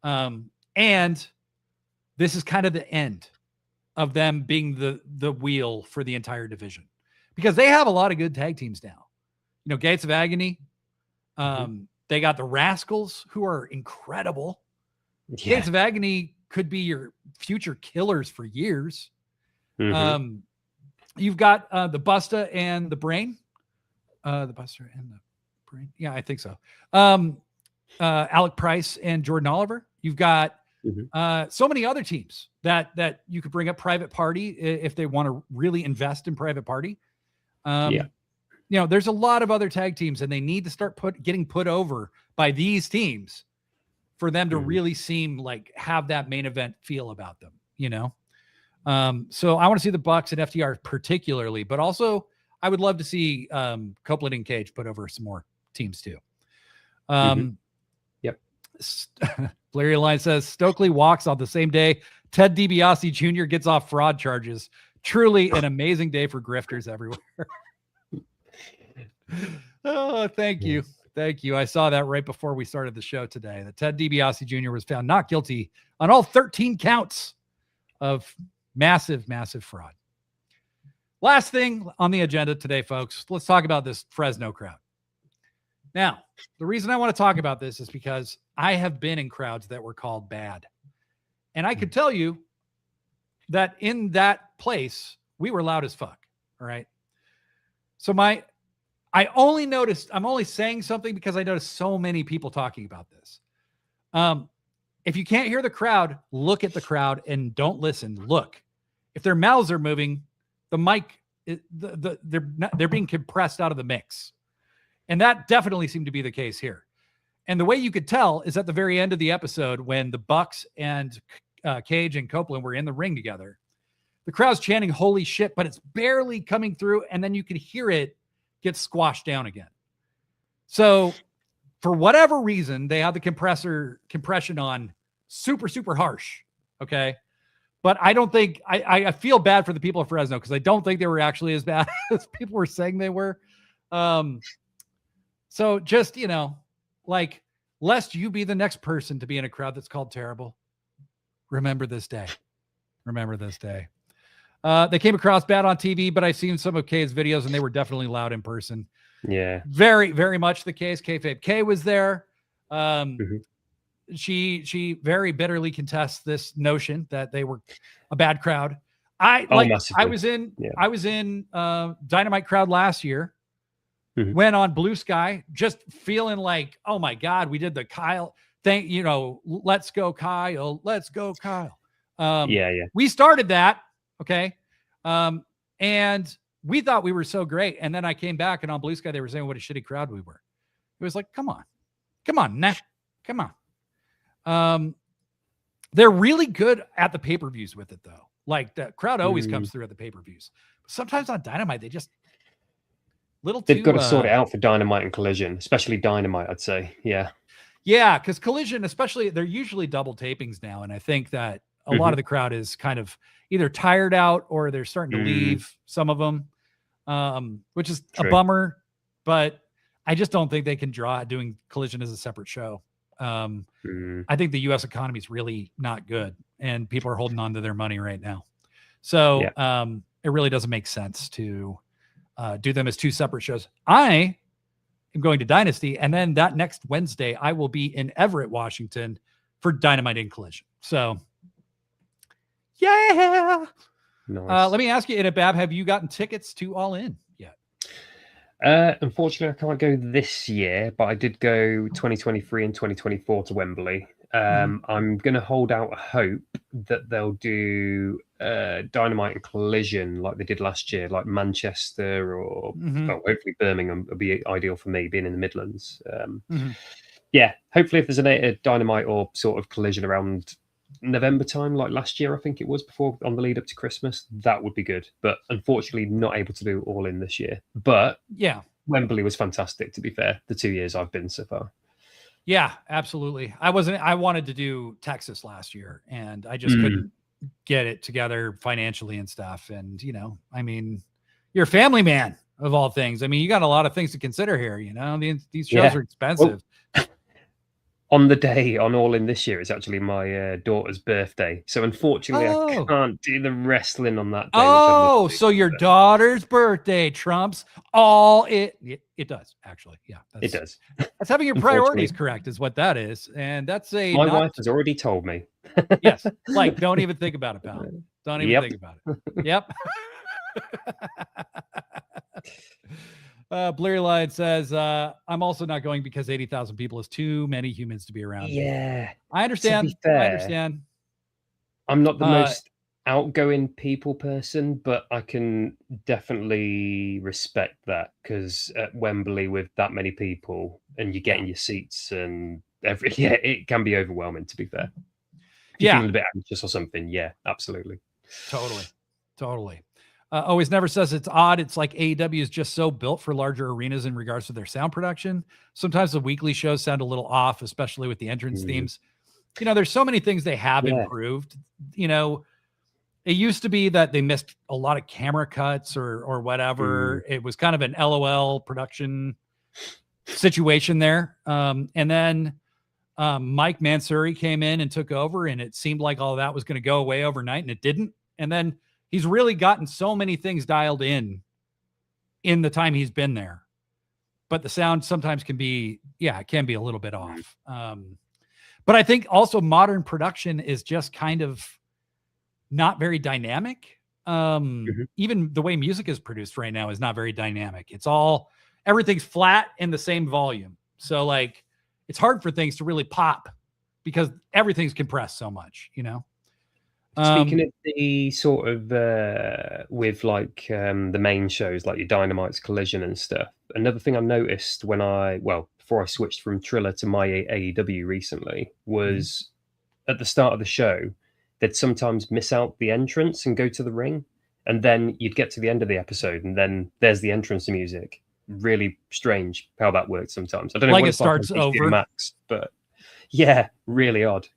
And this is kind of the end of them being the wheel for the entire division, because they have a lot of good tag teams now. Gates of Agony. They got the Rascals, who are incredible. Gates of Agony could be your future killers for years. You've got the Busta and the Brain. The Buster and the Brain. Yeah, I think so. Alec Price and Jordan Oliver. You've got so many other teams that you could bring up. Private Party if they want to really invest in Private Party. There's a lot of other tag teams, and they need to start getting put over by these teams for them to really seem like have that main event feel about them, So I want to see the Bucks and FTR particularly, but also I would love to see Copeland and Cage put over some more teams too. Larry Line says Stokely walks on the same day Ted DiBiase Jr. gets off fraud charges. Truly an amazing day for grifters everywhere. Oh, thank you. Thank you. I saw that right before we started the show today, that Ted DiBiase Jr. was found not guilty on all 13 counts of massive, massive fraud. Last thing on the agenda today, folks, let's talk about this Fresno crowd. Now, the reason I want to talk about this is because I have been in crowds that were called bad. And I could tell you that in that place, we were loud as fuck. All right. So I'm only saying something because I noticed so many people talking about this. If you can't hear the crowd, look at the crowd and don't listen. Look, if their mouths are moving, the mic, they're being compressed out of the mix. And that definitely seemed to be the case here. And the way you could tell is at the very end of the episode, when the Bucks and Cage and Copeland were in the ring together, the crowd's chanting "holy shit," but it's barely coming through. And then you could hear it get squashed down again. So for whatever reason, they have the compression on super, super harsh. Okay. But I don't think I feel bad for the people of Fresno because I don't think they were actually as bad as people were saying they were. So just, like, lest you be the next person to be in a crowd that's called terrible. Remember this day. Remember this day. They came across bad on TV, but I've seen some of Kay's videos and they were definitely loud in person. Yeah. Very, very much the case. Kayfabe Kay was there. She very bitterly contests this notion that they were a bad crowd. I was in Dynamite crowd last year. Went on Blue Sky, just feeling like, oh my God, we did the Kyle thing, let's go Kyle, let's go Kyle. We started that. Okay. And we thought we were so great. And then I came back and on Blue Sky, they were saying what a shitty crowd we were. It was like, come on, nah, come on. They're really good at the pay-per-views with it though. Like the crowd always comes through at the pay-per-views. Sometimes on Dynamite, they just They've got to sort it out for Dynamite and Collision, especially Dynamite, I'd say. Yeah. Yeah. Cause Collision, especially they're usually double tapings now. And I think that a lot of the crowd is kind of either tired out or they're starting to leave, some of them, which is a bummer, but I just don't think they can draw doing Collision as a separate show. I think the U.S. economy is really not good and people are holding on to their money right now. So it really doesn't make sense to do them as two separate shows. I am going to Dynasty, and then that next Wednesday, I will be in Everett, Washington for Dynamite and Collision. So, yeah. Nice. Let me ask you, Innitbab, have you gotten tickets to All In yet? Unfortunately, I can't go this year, but I did go 2023 and 2024 to Wembley. I'm going to hold out hope that they'll do Dynamite and Collision like they did last year, like Manchester or hopefully Birmingham would be ideal for me, being in the Midlands. Yeah, hopefully if there's a Dynamite or sort of Collision around November time, like last year, I think it was, before on the lead up to Christmas, that would be good. But unfortunately, not able to do All In this year. But yeah, Wembley was fantastic, to be fair, the 2 years I've been so far. Yeah, absolutely. I wanted to do Texas last year and I just couldn't get it together financially and stuff. And, I mean, you're a family man of all things. I mean, you got a lot of things to consider here. These shows are expensive. Well, on the day on All In this year, it's actually my daughter's birthday. So unfortunately, I can't do the wrestling on that day. Oh, so your daughter's birthday trumps all it does, actually. Yeah, it does. That's having your priorities correct is what that is. And that's my wife has already told me. Yes. Like, don't even think about it, pal. Don't even think about it. Yep. Blurry Line says, I'm also not going because 80,000 people is too many humans to be around. Yeah. I understand. To be fair, I understand. I'm not the most outgoing people person, but I can definitely respect that because at Wembley with that many people and you're getting your seats and it can be overwhelming, to be fair. If you're feeling a bit anxious or something, yeah, absolutely. Totally. Always Never says it's odd. It's like AEW is just so built for larger arenas in regards to their sound production. Sometimes the weekly shows sound a little off, especially with the entrance themes. There's so many things they have improved. It used to be that they missed a lot of camera cuts or whatever. It was kind of an LOL production situation there. And then Mike Mansouri came in and took over, and it seemed like all that was going to go away overnight, and it didn't. And then he's really gotten so many things dialed in the time he's been there, but the sound sometimes can be, it can be a little bit off. But I think also modern production is just kind of not very dynamic. Even the way music is produced right now is not very dynamic. Everything's flat in the same volume. So like, it's hard for things to really pop because everything's compressed so much, Speaking of the sort of with like the main shows like your Dynamite's, Collision and stuff, another thing I noticed before I switched from Triller to my AEW recently was at the start of the show, they'd sometimes miss out the entrance and go to the ring, and then you'd get to the end of the episode and then there's the entrance music. really strange how that works sometimes. I don't know Like what it it's like on starts HBO over. Max, but yeah, really odd.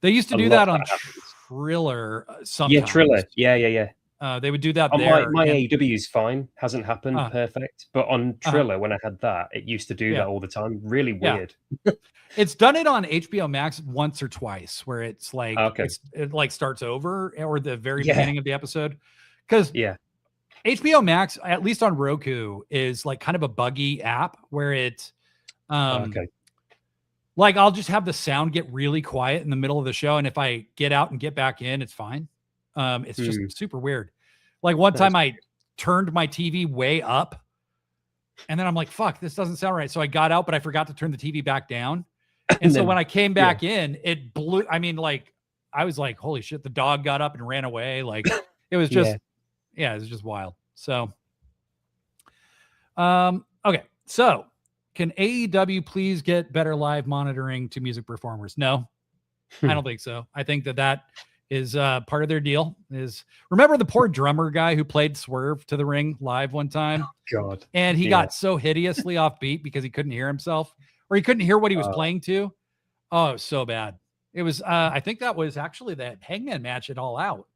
They used to A do lot that on that happens. Triller sometimes. Yeah, Triller. Yeah. They would do that On there. my And, AEW is fine, hasn't happened perfect, but on Triller when I had that, it used to do that all the time. Really weird. It's done it on HBO Max once or twice, where it's like Okay. it like starts over or the very beginning of the episode, because Yeah. HBO Max, at least on Roku, is like kind of a buggy app where it, like I'll just have the sound get really quiet in the middle of the show, and if I get out and get back in, it's fine. It's just super weird. Like one time I turned my TV way up, and then I'm like, "Fuck, this doesn't sound right." So I got out, but I forgot to turn the TV back down. And so when I came back in, it blew. I mean, like I was like, "Holy shit!" The dog got up and ran away. Like it was just, it was just wild. So, okay, so. Can AEW please get better live monitoring to music performers? No, I don't think so. I think that is part of their deal. Is remember the poor drummer guy who played Swerve to the ring live one time? Oh, God. And he got so hideously off beat because he couldn't hear himself, or he couldn't hear what he was playing to. Oh, it was so bad. It was, I think that was actually that Hangman match at All Out.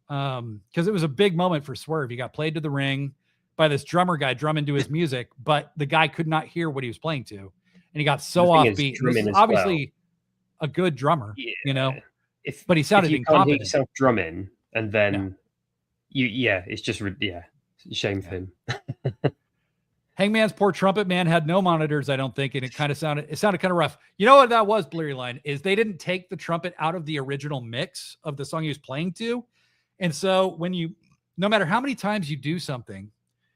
Because it was a big moment for Swerve. He got played to the ring by this drummer guy drumming to his music, but the guy could not hear what he was playing to. And he got so offbeat. This is obviously a good drummer, you know, but he sounded incompetent. Can't hear yourself drumming, and then it's just, shame for him. Hangman's poor trumpet man had no monitors, I don't think, and it sounded kind of rough. You know what that was, Blurry Line, is they didn't take the trumpet out of the original mix of the song he was playing to. And so no matter how many times you do something,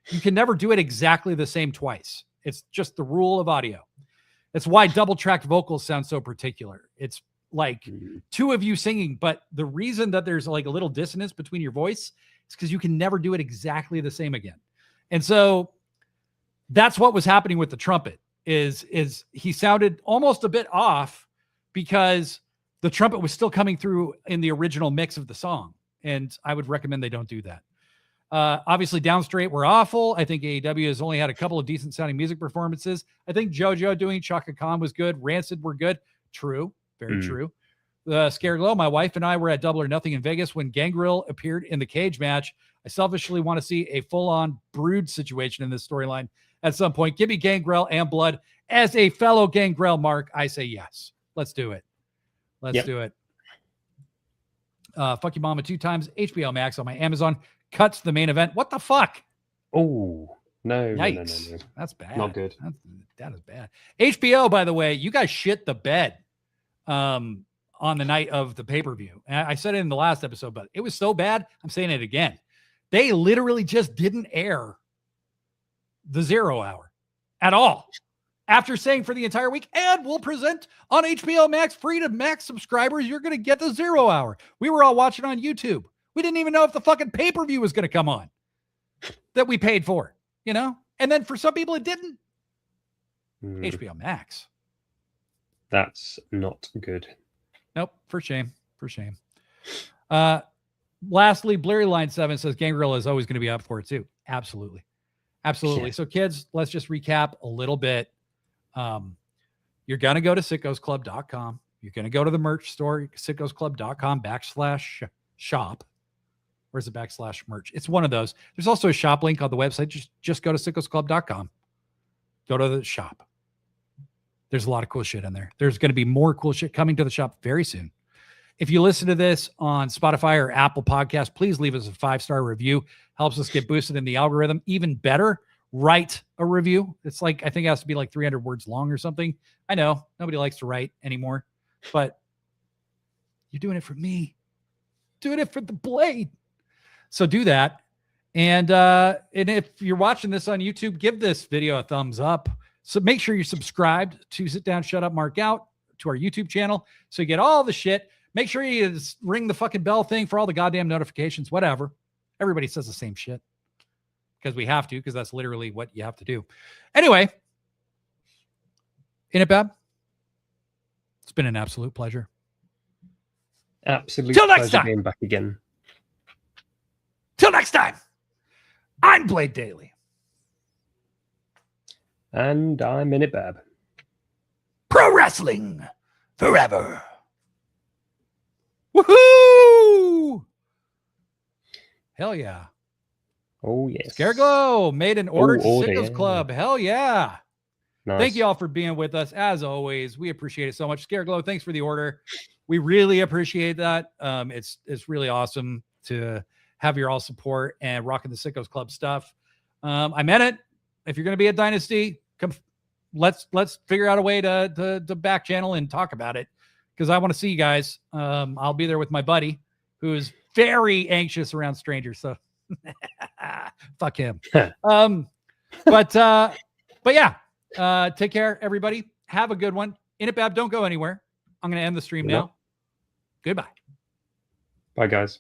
you can never do it exactly the same twice. It's just the rule of audio. That's why double-tracked vocals sound so particular. It's like two of you singing, but the reason that there's like a little dissonance between your voice is because you can never do it exactly the same again. And so that's what was happening with the trumpet is he sounded almost a bit off because the trumpet was still coming through in the original mix of the song. And I would recommend they don't do that. Obviously, Down Straight were awful. I think AEW has only had a couple of decent sounding music performances. I think JoJo doing Chaka Khan was good. Rancid were good. True. Very true. Scared Low, my wife and I were at Double or Nothing in Vegas when Gangrel appeared in the cage match. I selfishly want to see a full-on Brood situation in this storyline at some point. Give me Gangrel and blood. As a fellow Gangrel Mark, I say yes. Let's do it. Let's do it. Fuck you mama 2 times. HBO Max on my Amazon cuts the main event. What the fuck? Oh, no. Yikes. No. That's bad. Not good. That is bad. HBO, by the way, you guys shit the bed on the night of the pay-per-view. And I said it in the last episode, but it was so bad, I'm saying it again. They literally just didn't air the 0 hour at all. After saying for the entire week, and we'll present on HBO Max, free to Max subscribers, you're going to get the 0 hour. We were all watching on YouTube. We didn't even know if the fucking pay-per-view was going to come on that we paid for, you know? And then for some people, it didn't. HBO Max. That's not good. Nope. For shame. For shame. Lastly, Blurry Line 7 says Gangrel is always going to be up for it too. Absolutely. Absolutely. Yeah. So kids, let's just recap a little bit. You're going to go to sickosclub.com. You're going to go to the merch store, sickosclub.com/shop. Where's the /merch? It's one of those. There's also a shop link on the website. Just go to sickosclub.com. Go to the shop. There's a lot of cool shit in there. There's going to be more cool shit coming to the shop very soon. If you listen to this on Spotify or Apple Podcasts, please leave us a 5-star review. Helps us get boosted in the algorithm. Even better, write a review. It's like, I think it has to be like 300 words long or something. I know nobody likes to write anymore, but you're doing it for me. Doing it for the blade. So do that. And if you're watching this on YouTube, give this video a thumbs up. So make sure you're subscribed to Sit Down, Shut Up, Mark Out to our YouTube channel. So you get all the shit. Make sure you ring the fucking bell thing for all the goddamn notifications, whatever. Everybody says the same shit because we have to, because that's literally what you have to do. Anyway, Innitbab, it's been an absolute pleasure. Absolute Till next pleasure time. being back again. Till next time, I'm Blade Daily. And I'm Innitbab. Pro wrestling forever. Woohoo! Hell yeah. Oh, yes. Scareglow made an order to order, Sickos yeah. Club. Hell yeah. Nice. Thank you all for being with us. As always, we appreciate it so much. Scareglow, thanks for the order. We really appreciate that. It's really awesome to have your all support and rocking the Sickos Club stuff. I meant it. If you're going to be at Dynasty, come. Let's figure out a way to back channel and talk about it, because I want to see you guys. I'll be there with my buddy, who is very anxious around strangers. So fuck him. But yeah, take care, everybody. Have a good one. Innitbab, don't go anywhere. I'm going to end the stream now. Goodbye. Bye, guys.